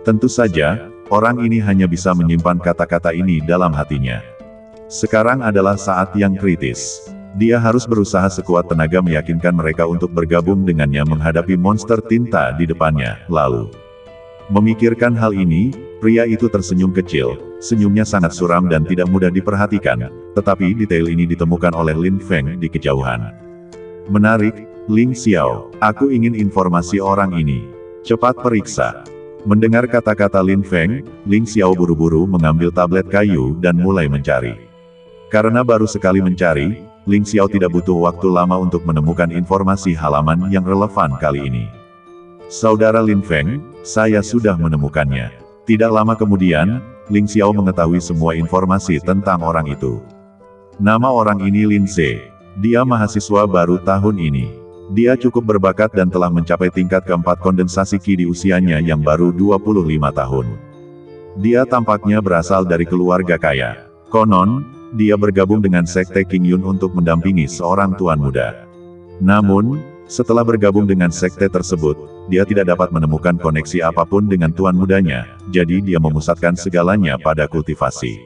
Tentu saja, orang ini hanya bisa menyimpan kata-kata ini dalam hatinya. Sekarang adalah saat yang kritis. Dia harus berusaha sekuat tenaga meyakinkan mereka untuk bergabung dengannya menghadapi monster tinta di depannya. Lalu, memikirkan hal ini, pria itu tersenyum kecil. Senyumnya sangat suram dan tidak mudah diperhatikan, tetapi detail ini ditemukan oleh Lin Feng di kejauhan. Menarik, Ling Xiao. Aku ingin informasi orang ini. Cepat periksa. Mendengar kata-kata Lin Feng, Ling Xiao buru-buru mengambil tablet kayu dan mulai mencari. Karena baru sekali mencari, Ling Xiao tidak butuh waktu lama untuk menemukan informasi halaman yang relevan kali ini. Saudara Lin Feng, saya sudah menemukannya. Tidak lama kemudian, Ling Xiao mengetahui semua informasi tentang orang itu. Nama orang ini Lin Ze. Dia mahasiswa baru tahun ini. Dia cukup berbakat dan telah mencapai tingkat keempat kondensasi Qi di usianya yang baru 25 tahun. Dia tampaknya berasal dari keluarga kaya. Konon, dia bergabung dengan sekte Qingyun untuk mendampingi seorang tuan muda. Namun, setelah bergabung dengan sekte tersebut, dia tidak dapat menemukan koneksi apapun dengan tuan mudanya, jadi dia memusatkan segalanya pada kultivasi.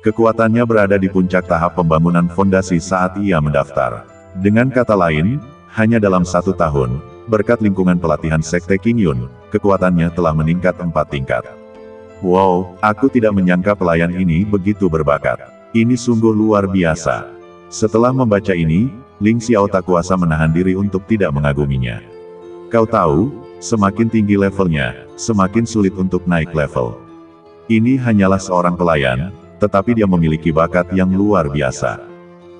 Kekuatannya berada di puncak tahap pembangunan fondasi saat ia mendaftar. Dengan kata lain, hanya dalam 1 tahun, berkat lingkungan pelatihan sekte Qingyun, kekuatannya telah meningkat 4 tingkat. Wow, aku tidak menyangka pelayan ini begitu berbakat. Ini sungguh luar biasa. Setelah membaca ini, Ling Xiao tak kuasa menahan diri untuk tidak mengaguminya. Kau tahu, semakin tinggi levelnya, semakin sulit untuk naik level. Ini hanyalah seorang pelayan, tetapi dia memiliki bakat yang luar biasa.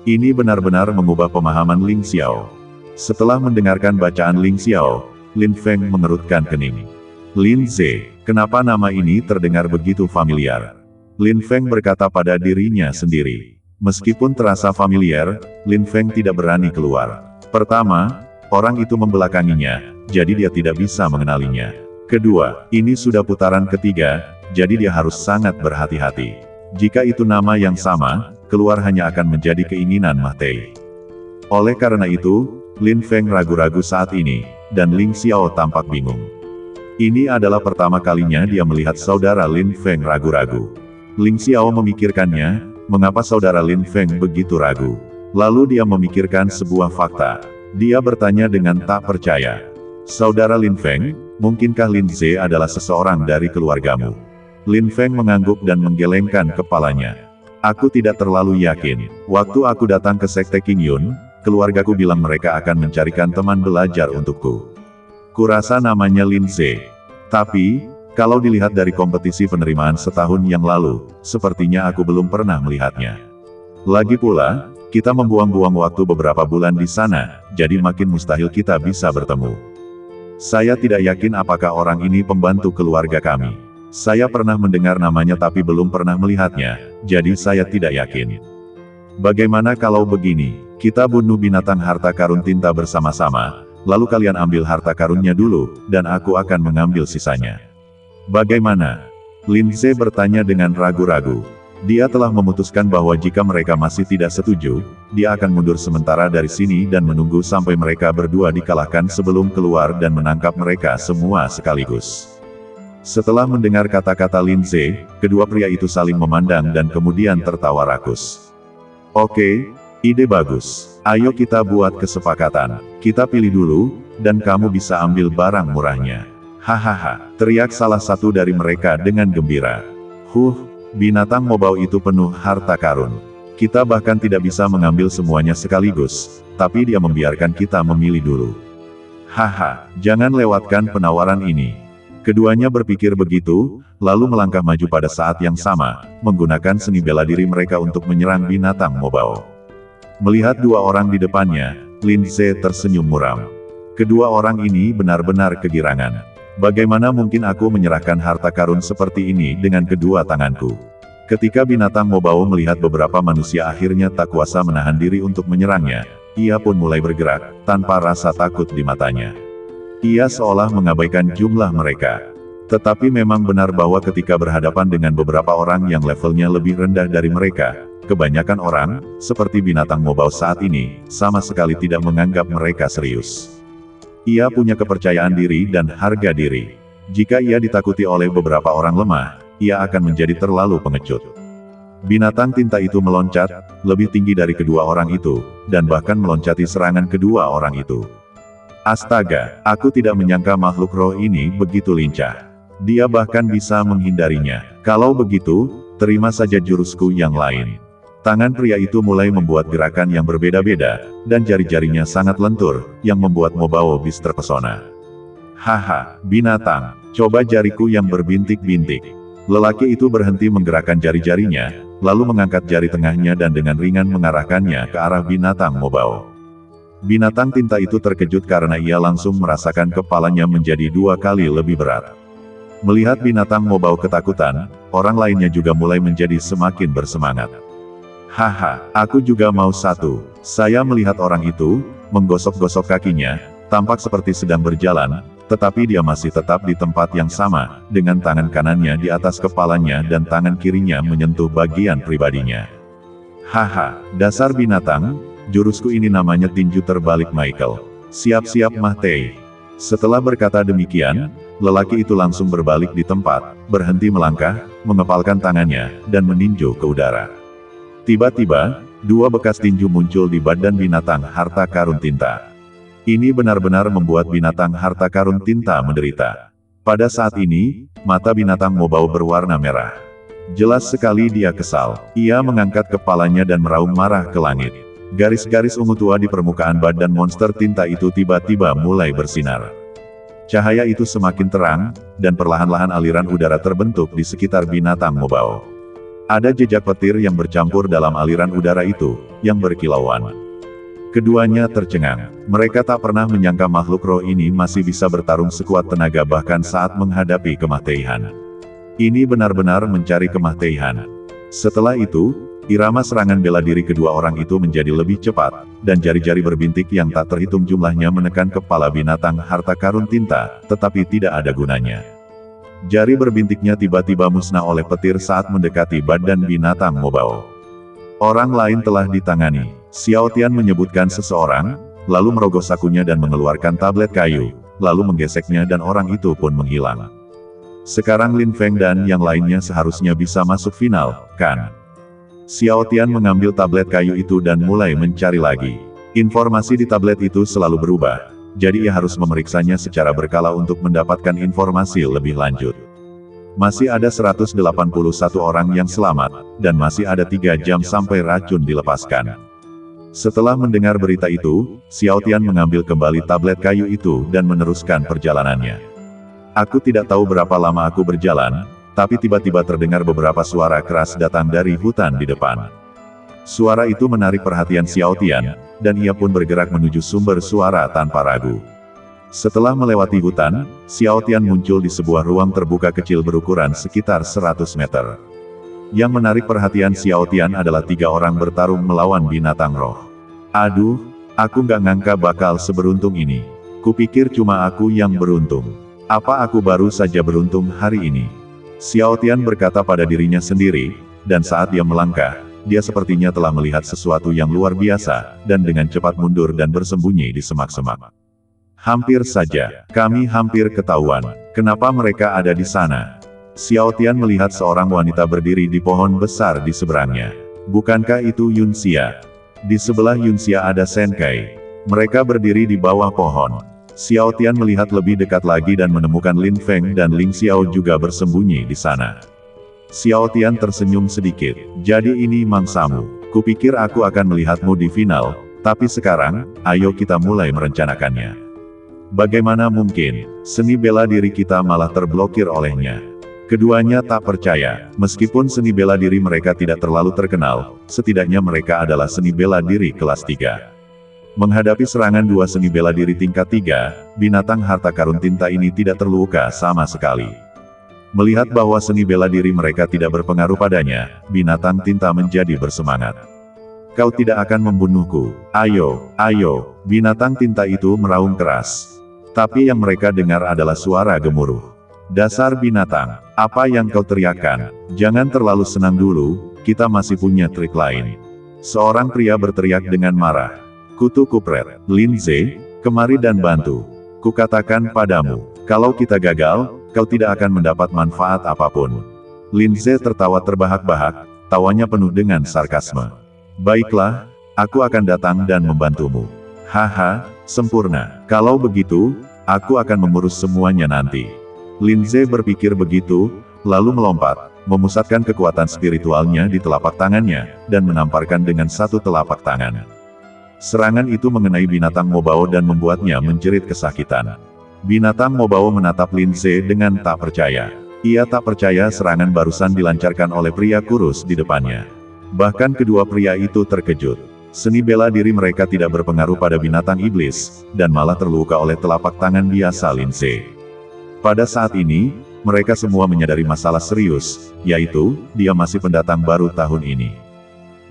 Ini benar-benar mengubah pemahaman Ling Xiao. Setelah mendengarkan bacaan Ling Xiao, Lin Feng mengerutkan kening. Lin Ze, kenapa nama ini terdengar begitu familiar? Lin Feng berkata pada dirinya sendiri. Meskipun terasa familiar, Lin Feng tidak berani keluar. Pertama, orang itu membelakanginya, jadi dia tidak bisa mengenalinya. Kedua, ini sudah putaran ketiga, jadi dia harus sangat berhati-hati. Jika itu nama yang sama, keluar hanya akan menjadi keinginan Ma Tei. Oleh karena itu, Lin Feng ragu-ragu saat ini, dan Ling Xiao tampak bingung. Ini adalah pertama kalinya dia melihat saudara Lin Feng ragu-ragu. Ling Xiao memikirkannya, mengapa saudara Lin Feng begitu ragu. Lalu dia memikirkan sebuah fakta. Dia bertanya dengan tak percaya. Saudara Lin Feng, mungkinkah Lin Ze adalah seseorang dari keluargamu? Lin Feng mengangguk dan menggelengkan kepalanya. Aku tidak terlalu yakin. Waktu aku datang ke Sekte King Yun, keluargaku bilang mereka akan mencarikan teman belajar untukku. Kurasa namanya Lin Ze. Tapi, kalau dilihat dari kompetisi penerimaan setahun yang lalu, sepertinya aku belum pernah melihatnya. Lagi pula, kita membuang-buang waktu beberapa bulan di sana, jadi makin mustahil kita bisa bertemu. Saya tidak yakin apakah orang ini pembantu keluarga kami. Saya pernah mendengar namanya tapi belum pernah melihatnya, jadi saya tidak yakin. Bagaimana kalau begini, kita bunuh binatang harta karun tinta bersama-sama, lalu kalian ambil harta karunnya dulu, dan aku akan mengambil sisanya. Bagaimana? Lin Ze bertanya dengan ragu-ragu. Dia telah memutuskan bahwa jika mereka masih tidak setuju, dia akan mundur sementara dari sini dan menunggu sampai mereka berdua dikalahkan sebelum keluar dan menangkap mereka semua sekaligus. Setelah mendengar kata-kata Lin Ze, kedua pria itu saling memandang dan kemudian tertawa rakus. Oke, ide bagus. Ayo kita buat kesepakatan. Kita pilih dulu, dan kamu bisa ambil barang murahnya. Hahaha, teriak salah satu dari mereka dengan gembira. Binatang mobau itu penuh harta karun. Kita bahkan tidak bisa mengambil semuanya sekaligus, tapi dia membiarkan kita memilih dulu. Haha, jangan lewatkan penawaran ini. Keduanya berpikir begitu, lalu melangkah maju pada saat yang sama, menggunakan seni bela diri mereka untuk menyerang binatang mobau. Melihat dua orang di depannya, Lin Ze tersenyum muram. Kedua orang ini benar-benar kegirangan. Bagaimana mungkin aku menyerahkan harta karun seperti ini dengan kedua tanganku? Ketika binatang mobau melihat beberapa manusia akhirnya tak kuasa menahan diri untuk menyerangnya, ia pun mulai bergerak, tanpa rasa takut di matanya. Ia seolah mengabaikan jumlah mereka. Tetapi memang benar bahwa ketika berhadapan dengan beberapa orang yang levelnya lebih rendah dari mereka, kebanyakan orang, seperti binatang mobau saat ini, sama sekali tidak menganggap mereka serius. Ia punya kepercayaan diri dan harga diri. Jika ia ditakuti oleh beberapa orang lemah, ia akan menjadi terlalu pengecut. Binatang tinta itu meloncat, lebih tinggi dari kedua orang itu, dan bahkan meloncati serangan kedua orang itu. Astaga, aku tidak menyangka makhluk roh ini begitu lincah. Dia bahkan bisa menghindarinya. Kalau begitu, terima saja jurusku yang lain. Tangan pria itu mulai membuat gerakan yang berbeda-beda, dan jari-jarinya sangat lentur, yang membuat Mobao Beast terpesona. Haha, binatang, coba jariku yang berbintik-bintik. Lelaki itu berhenti menggerakkan jari-jarinya, lalu mengangkat jari tengahnya dan dengan ringan mengarahkannya ke arah binatang Mobao. Binatang tinta itu terkejut karena ia langsung merasakan kepalanya menjadi 2 kali lebih berat. Melihat binatang Mobao ketakutan, orang lainnya juga mulai menjadi semakin bersemangat. Haha, aku juga mau satu. Saya melihat orang itu, menggosok-gosok kakinya, tampak seperti sedang berjalan, tetapi dia masih tetap di tempat yang sama, dengan tangan kanannya di atas kepalanya dan tangan kirinya menyentuh bagian pribadinya. Haha, dasar binatang, jurusku ini namanya tinju terbalik Michael. Siap-siap Ma Tei. Setelah berkata demikian, lelaki itu langsung berbalik di tempat, berhenti melangkah, mengepalkan tangannya, dan meninju ke udara. Tiba-tiba, 2 bekas tinju muncul di badan binatang harta karun tinta. Ini benar-benar membuat binatang harta karun tinta menderita. Pada saat ini, mata binatang Mobao berwarna merah. Jelas sekali dia kesal. Ia mengangkat kepalanya dan meraung marah ke langit. Garis-garis ungu tua di permukaan badan monster tinta itu tiba-tiba mulai bersinar. Cahaya itu semakin terang, dan perlahan-lahan aliran udara terbentuk di sekitar binatang Mobao. Ada jejak petir yang bercampur dalam aliran udara itu, yang berkilauan. Keduanya tercengang. Mereka tak pernah menyangka makhluk roh ini masih bisa bertarung sekuat tenaga bahkan saat menghadapi kematian. Ini benar-benar mencari kematian. Setelah itu, irama serangan bela diri kedua orang itu menjadi lebih cepat, dan jari-jari berbintik yang tak terhitung jumlahnya menekan kepala binatang harta karun tinta, tetapi tidak ada gunanya. Jari berbintiknya tiba-tiba musnah oleh petir saat mendekati badan binatang Mobao. Orang lain telah ditangani. Xiao Tian menyebutkan seseorang, lalu merogoh sakunya dan mengeluarkan tablet kayu, lalu menggeseknya dan orang itu pun menghilang. Sekarang Lin Feng dan yang lainnya seharusnya bisa masuk final, kan? Xiao Tian mengambil tablet kayu itu dan mulai mencari lagi. Informasi di tablet itu selalu berubah, jadi ia harus memeriksanya secara berkala untuk mendapatkan informasi lebih lanjut. Masih ada 181 orang yang selamat, dan masih ada 3 jam sampai racun dilepaskan. Setelah mendengar berita itu, Xiao Tian mengambil kembali tablet kayu itu dan meneruskan perjalanannya. Aku tidak tahu berapa lama aku berjalan, tapi tiba-tiba terdengar beberapa suara keras datang dari hutan di depan. Suara itu menarik perhatian Xiao Tian, dan ia pun bergerak menuju sumber suara tanpa ragu. Setelah melewati hutan, Xiao Tian muncul di sebuah ruang terbuka kecil berukuran sekitar 100 meter. Yang menarik perhatian Xiao Tian adalah 3 orang bertarung melawan binatang roh. Aduh, aku nggak ngangka bakal seberuntung ini. Kupikir cuma aku yang beruntung. Apa aku baru saja beruntung hari ini? Xiao Tian berkata pada dirinya sendiri, dan saat dia melangkah, dia sepertinya telah melihat sesuatu yang luar biasa, dan dengan cepat mundur dan bersembunyi di semak-semak. Hampir saja, kami hampir ketahuan. Kenapa mereka ada di sana? Xiao Tian melihat seorang wanita berdiri di pohon besar di seberangnya. Bukankah itu Yun Xia? Di sebelah Yun Xia ada Shen Kai. Mereka berdiri di bawah pohon. Xiao Tian melihat lebih dekat lagi dan menemukan Lin Feng dan Ling Xiao juga bersembunyi di sana. Xiao Tian tersenyum sedikit. Jadi ini mangsamu. Kupikir aku akan melihatmu di final, tapi sekarang, ayo kita mulai merencanakannya. Bagaimana mungkin, seni bela diri kita malah terblokir olehnya? Keduanya tak percaya, meskipun seni bela diri mereka tidak terlalu terkenal, setidaknya mereka adalah seni bela diri kelas 3. Menghadapi serangan 2 seni bela diri tingkat 3, binatang harta karun tinta ini tidak terluka sama sekali. Melihat bahwa seni bela diri mereka tidak berpengaruh padanya, binatang tinta menjadi bersemangat. Kau tidak akan membunuhku. Ayo, ayo, binatang tinta itu meraung keras. Tapi yang mereka dengar adalah suara gemuruh. Dasar binatang, apa yang kau teriakkan? Jangan terlalu senang dulu, kita masih punya trik lain. Seorang pria berteriak dengan marah. Kutu kupret, Lin Ze, kemari dan bantu. Kukatakan padamu, kalau kita gagal, kau tidak akan mendapat manfaat apapun. Lin Ze tertawa terbahak-bahak, tawanya penuh dengan sarkasme. Baiklah, aku akan datang dan membantumu. Haha, sempurna. Kalau begitu, aku akan mengurus semuanya nanti. Lin Ze berpikir begitu, lalu melompat, memusatkan kekuatan spiritualnya di telapak tangannya, dan menamparkan dengan satu telapak tangan. Serangan itu mengenai binatang Mobao dan membuatnya menjerit kesakitan. Binatang Mobao menatap Lin Ze dengan tak percaya. Ia tak percaya serangan barusan dilancarkan oleh pria kurus di depannya. Bahkan kedua pria itu terkejut. Seni bela diri mereka tidak berpengaruh pada binatang iblis, dan malah terluka oleh telapak tangan biasa Lin Ze. Pada saat ini, mereka semua menyadari masalah serius, yaitu, dia masih pendatang baru tahun ini.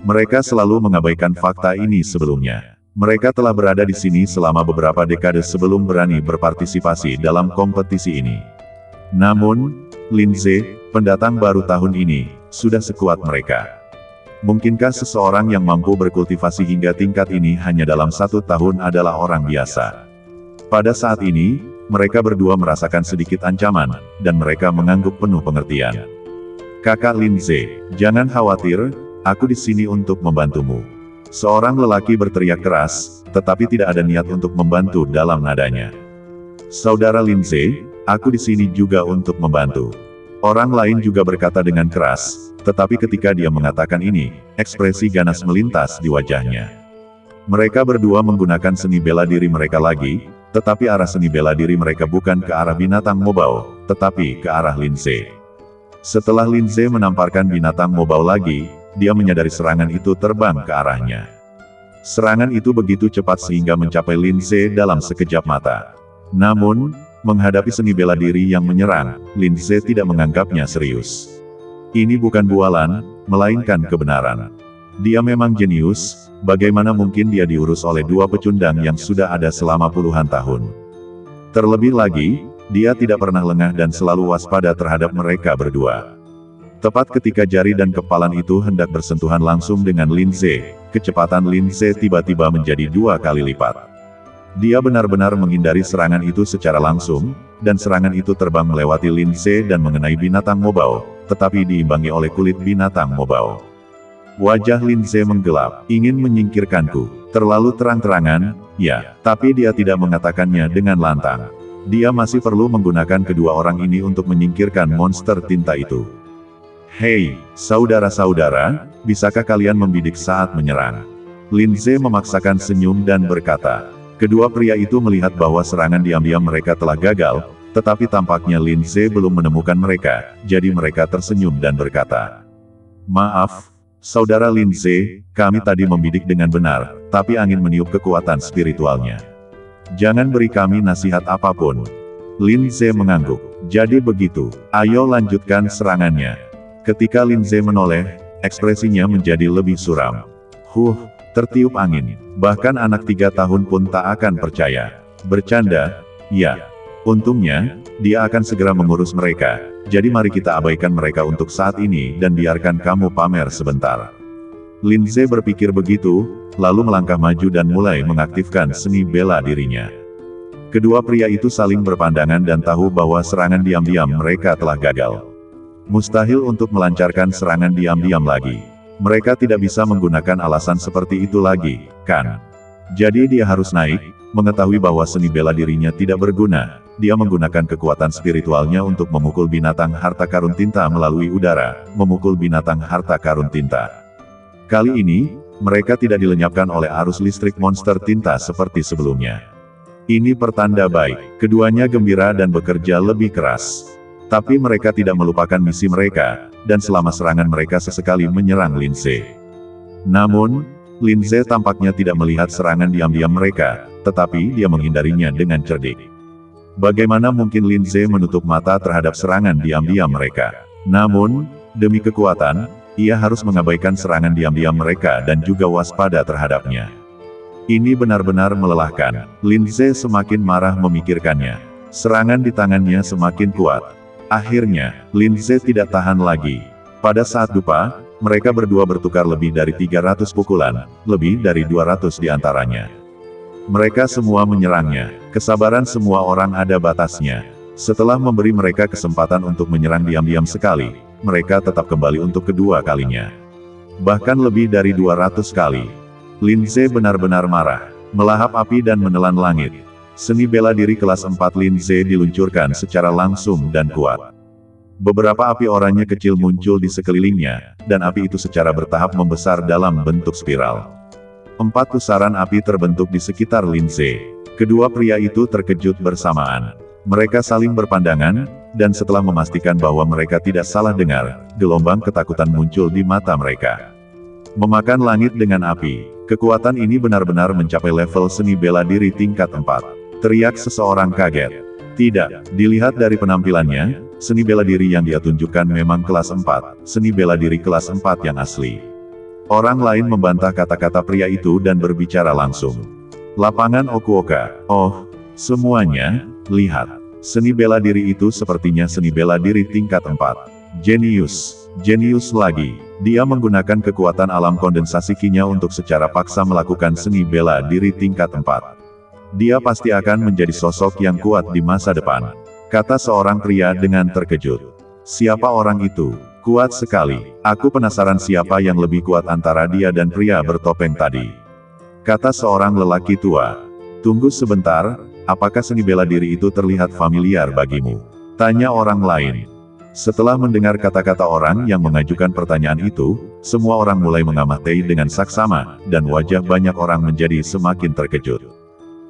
Mereka selalu mengabaikan fakta ini sebelumnya. Mereka telah berada di sini selama beberapa dekade sebelum berani berpartisipasi dalam kompetisi ini. Namun, Lin Ze, pendatang baru tahun ini, sudah sekuat mereka. Mungkinkah seseorang yang mampu berkultivasi hingga tingkat ini hanya dalam 1 tahun adalah orang biasa? Pada saat ini, mereka berdua merasakan sedikit ancaman, dan mereka mengangguk penuh pengertian. Kakak Lin Ze, jangan khawatir, aku di sini untuk membantumu. Seorang lelaki berteriak keras, tetapi tidak ada niat untuk membantu dalam nadanya. Saudara Lin Ze, aku di sini juga untuk membantu. Orang lain juga berkata dengan keras, tetapi ketika dia mengatakan ini, ekspresi ganas melintas di wajahnya. Mereka berdua menggunakan seni bela diri mereka lagi, tetapi arah seni bela diri mereka bukan ke arah binatang Mobao, tetapi ke arah Lin Ze. Setelah Lin Ze menamparkan binatang Mobao lagi, dia menyadari serangan itu terbang ke arahnya. Serangan itu begitu cepat sehingga mencapai Lin Ze dalam sekejap mata. Namun, Menghadapi seni bela diri yang menyerang, Lin Ze tidak menganggapnya serius. Ini bukan bualan, melainkan kebenaran. Dia memang jenius, bagaimana mungkin dia diurus oleh dua pecundang yang sudah ada selama puluhan tahun. Terlebih lagi, dia tidak pernah lengah dan selalu waspada terhadap mereka berdua. Tepat ketika jari dan kepalan itu hendak bersentuhan langsung dengan Lin Ze, kecepatan Lin Ze tiba-tiba menjadi 2 kali lipat. Dia benar-benar menghindari serangan itu secara langsung, dan serangan itu terbang melewati Lin Ze dan mengenai binatang Mobao, tetapi diimbangi oleh kulit binatang Mobao. Wajah Lin Ze menggelap, ingin menyingkirkanku, terlalu terang-terangan, ya, tapi dia tidak mengatakannya dengan lantang. Dia masih perlu menggunakan kedua orang ini untuk menyingkirkan monster tinta itu. Hei, saudara-saudara, bisakah kalian membidik saat menyerang? Lin Ze memaksakan senyum dan berkata. Kedua pria itu melihat bahwa serangan diam-diam mereka telah gagal, tetapi tampaknya Lin Ze belum menemukan mereka, jadi mereka tersenyum dan berkata, "Maaf, saudara Lin Ze, kami tadi membidik dengan benar, tapi angin meniup kekuatan spiritualnya. Jangan beri kami nasihat apapun." Lin Ze mengangguk. "Jadi begitu, ayo lanjutkan serangannya." Ketika Lin Ze menoleh, ekspresinya menjadi lebih suram. Tertiup angin. Bahkan anak 3 tahun pun tak akan percaya. Bercanda? Ya. Untungnya, dia akan segera mengurus mereka. Jadi mari kita abaikan mereka untuk saat ini dan biarkan kamu pamer sebentar. Lin Ze berpikir begitu, lalu melangkah maju dan mulai mengaktifkan seni bela dirinya. Kedua pria itu saling berpandangan dan tahu bahwa serangan diam-diam mereka telah gagal. Mustahil untuk melancarkan serangan diam-diam lagi. Mereka tidak bisa menggunakan alasan seperti itu lagi, kan? Jadi dia harus naik, mengetahui bahwa seni bela dirinya tidak berguna. Dia menggunakan kekuatan spiritualnya untuk memukul binatang harta karun tinta melalui udara, memukul binatang harta karun tinta. Kali ini, mereka tidak dilenyapkan oleh arus listrik monster tinta seperti sebelumnya. Ini pertanda baik, keduanya gembira dan bekerja lebih keras. Tapi mereka tidak melupakan misi mereka, dan selama serangan mereka sesekali menyerang Lin Ze. Namun, Lin Ze tampaknya tidak melihat serangan diam-diam mereka, tetapi dia menghindarinya dengan cerdik. Bagaimana mungkin Lin Ze menutup mata terhadap serangan diam-diam mereka? Namun, demi kekuatan, ia harus mengabaikan serangan diam-diam mereka dan juga waspada terhadapnya. Ini benar-benar melelahkan. Lin Ze semakin marah memikirkannya. Serangan di tangannya semakin kuat. Akhirnya, Lin Ze tidak tahan lagi. Pada saat dupa, mereka berdua bertukar lebih dari 300 pukulan, lebih dari 200 di antaranya. Mereka semua menyerangnya. Kesabaran semua orang ada batasnya. Setelah memberi mereka kesempatan untuk menyerang diam-diam sekali, mereka tetap kembali untuk kedua kalinya. Bahkan lebih dari 200 kali. Lin Ze benar-benar marah, melahap api dan menelan langit. Seni bela diri kelas 4 Lin Ze diluncurkan secara langsung dan kuat. Beberapa api oranye kecil muncul di sekelilingnya, dan api itu secara bertahap membesar dalam bentuk spiral. 4 pusaran api terbentuk di sekitar Lin Ze. Kedua pria itu terkejut bersamaan. Mereka saling berpandangan, dan setelah memastikan bahwa mereka tidak salah dengar, gelombang ketakutan muncul di mata mereka. Memakan langit dengan api, kekuatan ini benar-benar mencapai level seni bela diri tingkat 4. Teriak seseorang kaget. Tidak, dilihat dari penampilannya, seni bela diri yang dia tunjukkan memang kelas 4, seni bela diri kelas 4 yang asli. Orang lain membantah kata-kata pria itu dan berbicara langsung. Lapangan Okuoka. Oh, semuanya, lihat. Seni bela diri itu sepertinya seni bela diri tingkat 4. Jenius. Jenius lagi. Dia menggunakan kekuatan alam kondensasi Ki-nya untuk secara paksa melakukan seni bela diri tingkat 4. Dia pasti akan menjadi sosok yang kuat di masa depan, kata seorang pria dengan terkejut. Siapa orang itu? Kuat sekali. Aku penasaran siapa yang lebih kuat antara dia dan pria bertopeng tadi, kata seorang lelaki tua. Tunggu sebentar, apakah seni bela diri itu terlihat familiar bagimu? Tanya orang lain. Setelah mendengar kata-kata orang yang mengajukan pertanyaan itu, semua orang mulai mengamati dengan saksama, dan wajah banyak orang menjadi semakin terkejut.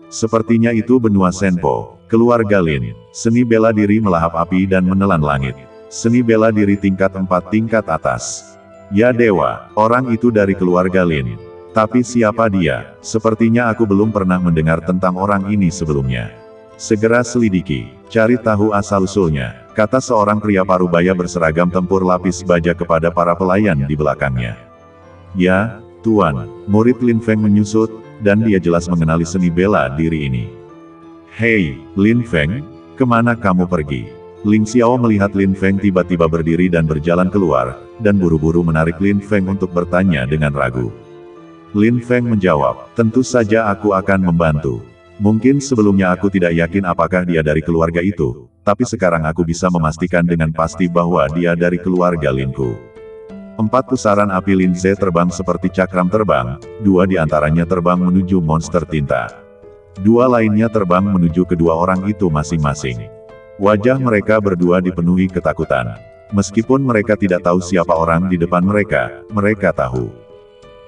Sepertinya itu benua Senpo, keluarga Lin. Seni bela diri melahap api dan menelan langit. Seni bela diri tingkat 4 tingkat atas. Ya dewa, orang itu dari keluarga Lin. Tapi siapa dia? Sepertinya aku belum pernah mendengar tentang orang ini sebelumnya. Segera selidiki, cari tahu asal-usulnya, kata seorang pria parubaya berseragam tempur lapis baja kepada para pelayan di belakangnya. Ya, Tuan, murid Lin Feng menyusut, dan dia jelas mengenali seni bela diri ini. Hei, Lin Feng, kemana kamu pergi? Ling Xiao melihat Lin Feng tiba-tiba berdiri dan berjalan keluar, dan buru-buru menarik Lin Feng untuk bertanya dengan ragu. Lin Feng menjawab, tentu saja aku akan membantu. Mungkin sebelumnya aku tidak yakin apakah dia dari keluarga itu, tapi sekarang aku bisa memastikan dengan pasti bahwa dia dari keluarga Linku. 4 pusaran api Lin Ze terbang seperti cakram terbang, 2 di antaranya terbang menuju monster tinta. 2 lainnya terbang menuju kedua orang itu masing-masing. Wajah mereka berdua dipenuhi ketakutan. Meskipun mereka tidak tahu siapa orang di depan mereka, mereka tahu.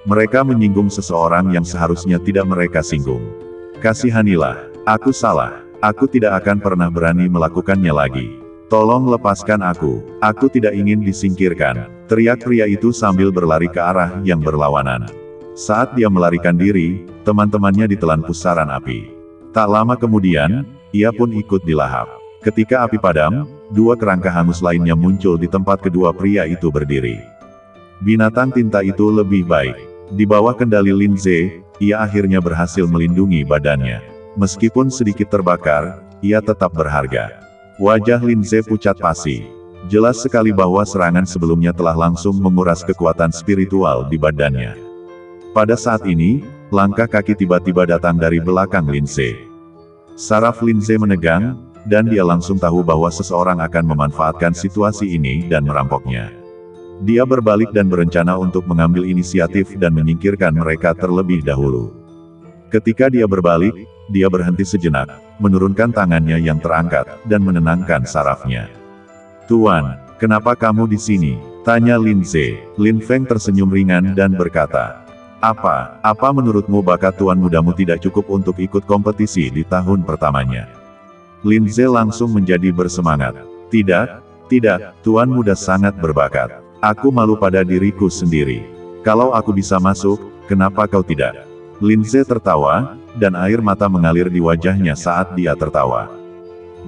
Mereka menyinggung seseorang yang seharusnya tidak mereka singgung. Kasihanilah, aku salah, aku tidak akan pernah berani melakukannya lagi. Tolong lepaskan aku tidak ingin disingkirkan, teriak pria itu sambil berlari ke arah yang berlawanan. Saat dia melarikan diri, teman-temannya ditelan pusaran api. Tak lama kemudian, ia pun ikut dilahap. Ketika api padam, 2 kerangka hangus lainnya muncul di tempat kedua pria itu berdiri. Binatang tinta itu lebih baik. Di bawah kendali Lin Ze, ia akhirnya berhasil melindungi badannya. Meskipun sedikit terbakar, ia tetap berharga. Wajah Lin Ze pucat pasi. Jelas sekali bahwa serangan sebelumnya telah langsung menguras kekuatan spiritual di badannya. Pada saat ini, langkah kaki tiba-tiba datang dari belakang Lin Ze. Saraf Lin Ze menegang, dan dia langsung tahu bahwa seseorang akan memanfaatkan situasi ini dan merampoknya. Dia berbalik dan berencana untuk mengambil inisiatif dan menyingkirkan mereka terlebih dahulu. Ketika dia berbalik, dia berhenti sejenak, menurunkan tangannya yang terangkat, dan menenangkan sarafnya. Tuan, kenapa kamu di sini? Tanya Lin Ze. Lin Feng tersenyum ringan dan berkata, Apa menurutmu bakat tuan mudamu tidak cukup untuk ikut kompetisi di tahun pertamanya? Lin Ze langsung menjadi bersemangat. Tidak, tuan muda sangat berbakat. Aku malu pada diriku sendiri. Kalau aku bisa masuk, kenapa kau tidak? Lin Ze tertawa, dan air mata mengalir di wajahnya saat dia tertawa.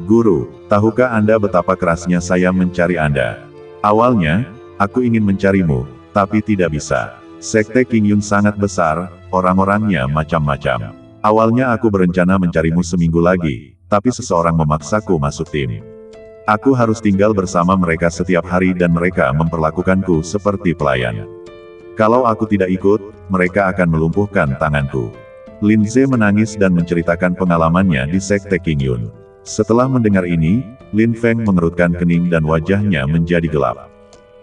Guru, tahukah Anda betapa kerasnya saya mencari Anda? Awalnya, aku ingin mencarimu, tapi tidak bisa. Sekte King Yun sangat besar, orang-orangnya macam-macam. Awalnya aku berencana mencarimu seminggu lagi, tapi seseorang memaksaku masuk tim. Aku harus tinggal bersama mereka setiap hari dan mereka memperlakukanku seperti pelayan. Kalau aku tidak ikut, mereka akan melumpuhkan tanganku. Lin Ze menangis dan menceritakan pengalamannya di Sekte King Yun. Setelah mendengar ini, Lin Feng mengerutkan kening dan wajahnya menjadi gelap.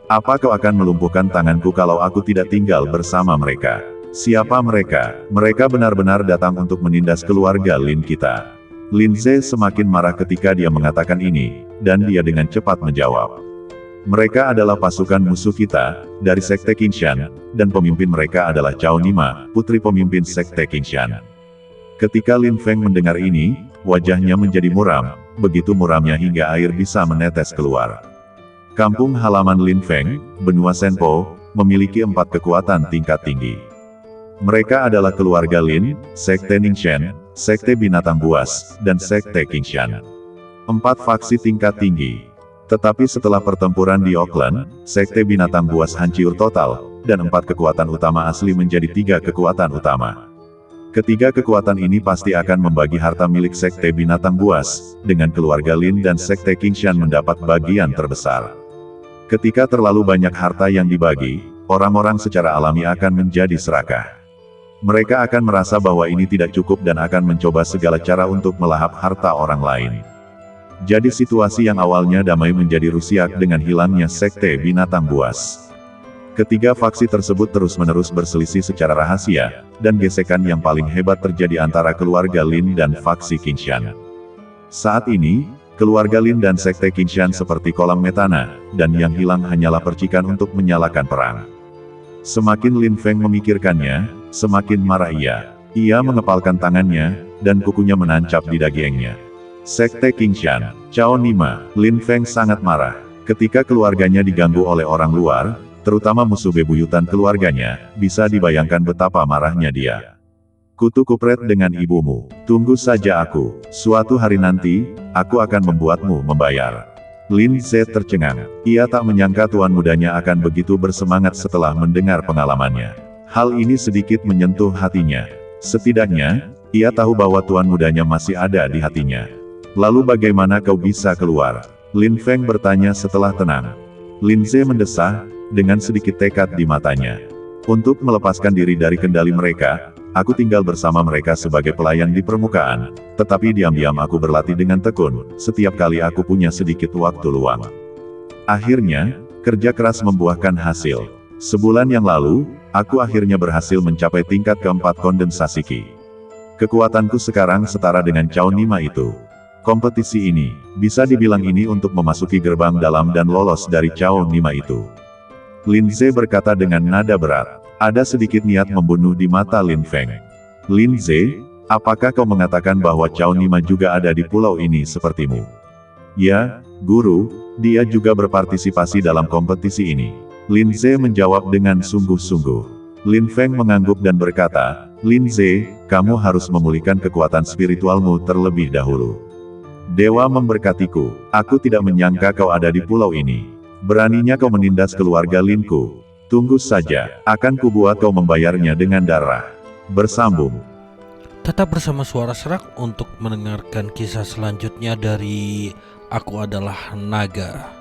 Apa kau akan melumpuhkan tanganku kalau aku tidak tinggal bersama mereka? Siapa mereka? Mereka benar-benar datang untuk menindas keluarga Lin kita. Lin Ze semakin marah ketika dia mengatakan ini, dan dia dengan cepat menjawab. Mereka adalah pasukan musuh kita, dari Sekte Qingshan, dan pemimpin mereka adalah Cao Nima, putri pemimpin Sekte Qingshan. Ketika Lin Feng mendengar ini, wajahnya menjadi muram, begitu muramnya hingga air bisa menetes keluar. Kampung halaman Lin Feng, benua Senpo, memiliki 4 kekuatan tingkat tinggi. Mereka adalah keluarga Lin, Sekte Ningxuan, Sekte Binatang Buas, dan Sekte Qingshan. 4 faksi tingkat tinggi. Tetapi setelah pertempuran di Auckland, Sekte Binatang Buas hancur total, dan 4 kekuatan utama asli menjadi 3 kekuatan utama. Ketiga kekuatan ini pasti akan membagi harta milik Sekte Binatang Buas, dengan keluarga Lin dan Sekte Qingshan mendapat bagian terbesar. Ketika terlalu banyak harta yang dibagi, orang-orang secara alami akan menjadi serakah. Mereka akan merasa bahwa ini tidak cukup dan akan mencoba segala cara untuk melahap harta orang lain. Jadi situasi yang awalnya damai menjadi rusak dengan hilangnya Sekte Binatang Buas. Ketiga faksi tersebut terus-menerus berselisih secara rahasia, dan gesekan yang paling hebat terjadi antara keluarga Lin dan faksi Qingshan. Saat ini, keluarga Lin dan Sekte Qingshan seperti kolam metana, dan yang hilang hanyalah percikan untuk menyalakan perang. Semakin Lin Feng memikirkannya, semakin marah ia. Ia mengepalkan tangannya, dan kukunya menancap di dagingnya. Sekte Qingshan, Cao Nima, Lin Feng sangat marah. Ketika keluarganya diganggu oleh orang luar, terutama musuh bebuyutan keluarganya, bisa dibayangkan betapa marahnya dia. Kutu kupret dengan ibumu. Tunggu saja aku. Suatu hari nanti, aku akan membuatmu membayar. Lin Ze tercengang. Ia tak menyangka tuan mudanya akan begitu bersemangat setelah mendengar pengalamannya. Hal ini sedikit menyentuh hatinya. Setidaknya, ia tahu bahwa tuan mudanya masih ada di hatinya. Lalu bagaimana kau bisa keluar? Lin Feng bertanya setelah tenang. Lin Ze mendesah, dengan sedikit tekad di matanya. Untuk melepaskan diri dari kendali mereka, aku tinggal bersama mereka sebagai pelayan di permukaan, tetapi diam-diam aku berlatih dengan tekun, setiap kali aku punya sedikit waktu luang. Akhirnya, kerja keras membuahkan hasil. Sebulan yang lalu, aku akhirnya berhasil mencapai tingkat keempat kondensasi Qi. Kekuatanku sekarang setara dengan Cao Nima itu. Kompetisi ini, bisa dibilang ini untuk memasuki gerbang dalam dan lolos dari Cao Nima itu. Lin Ze berkata dengan nada berat. Ada sedikit niat membunuh di mata Lin Feng. Lin Ze, apakah kau mengatakan bahwa Cao Nima juga ada di pulau ini sepertimu? Ya, Guru, dia juga berpartisipasi dalam kompetisi ini. Lin Ze menjawab dengan sungguh-sungguh. Lin Feng mengangguk dan berkata, Lin Ze, kamu harus memulihkan kekuatan spiritualmu terlebih dahulu. Dewa memberkatiku, aku tidak menyangka kau ada di pulau ini. Beraninya kau menindas keluarga Linku. Tunggu saja, akan kubuat kau membayarnya dengan darah. Bersambung. Tetap bersama Suara Serak untuk mendengarkan kisah selanjutnya dari Aku Adalah Naga.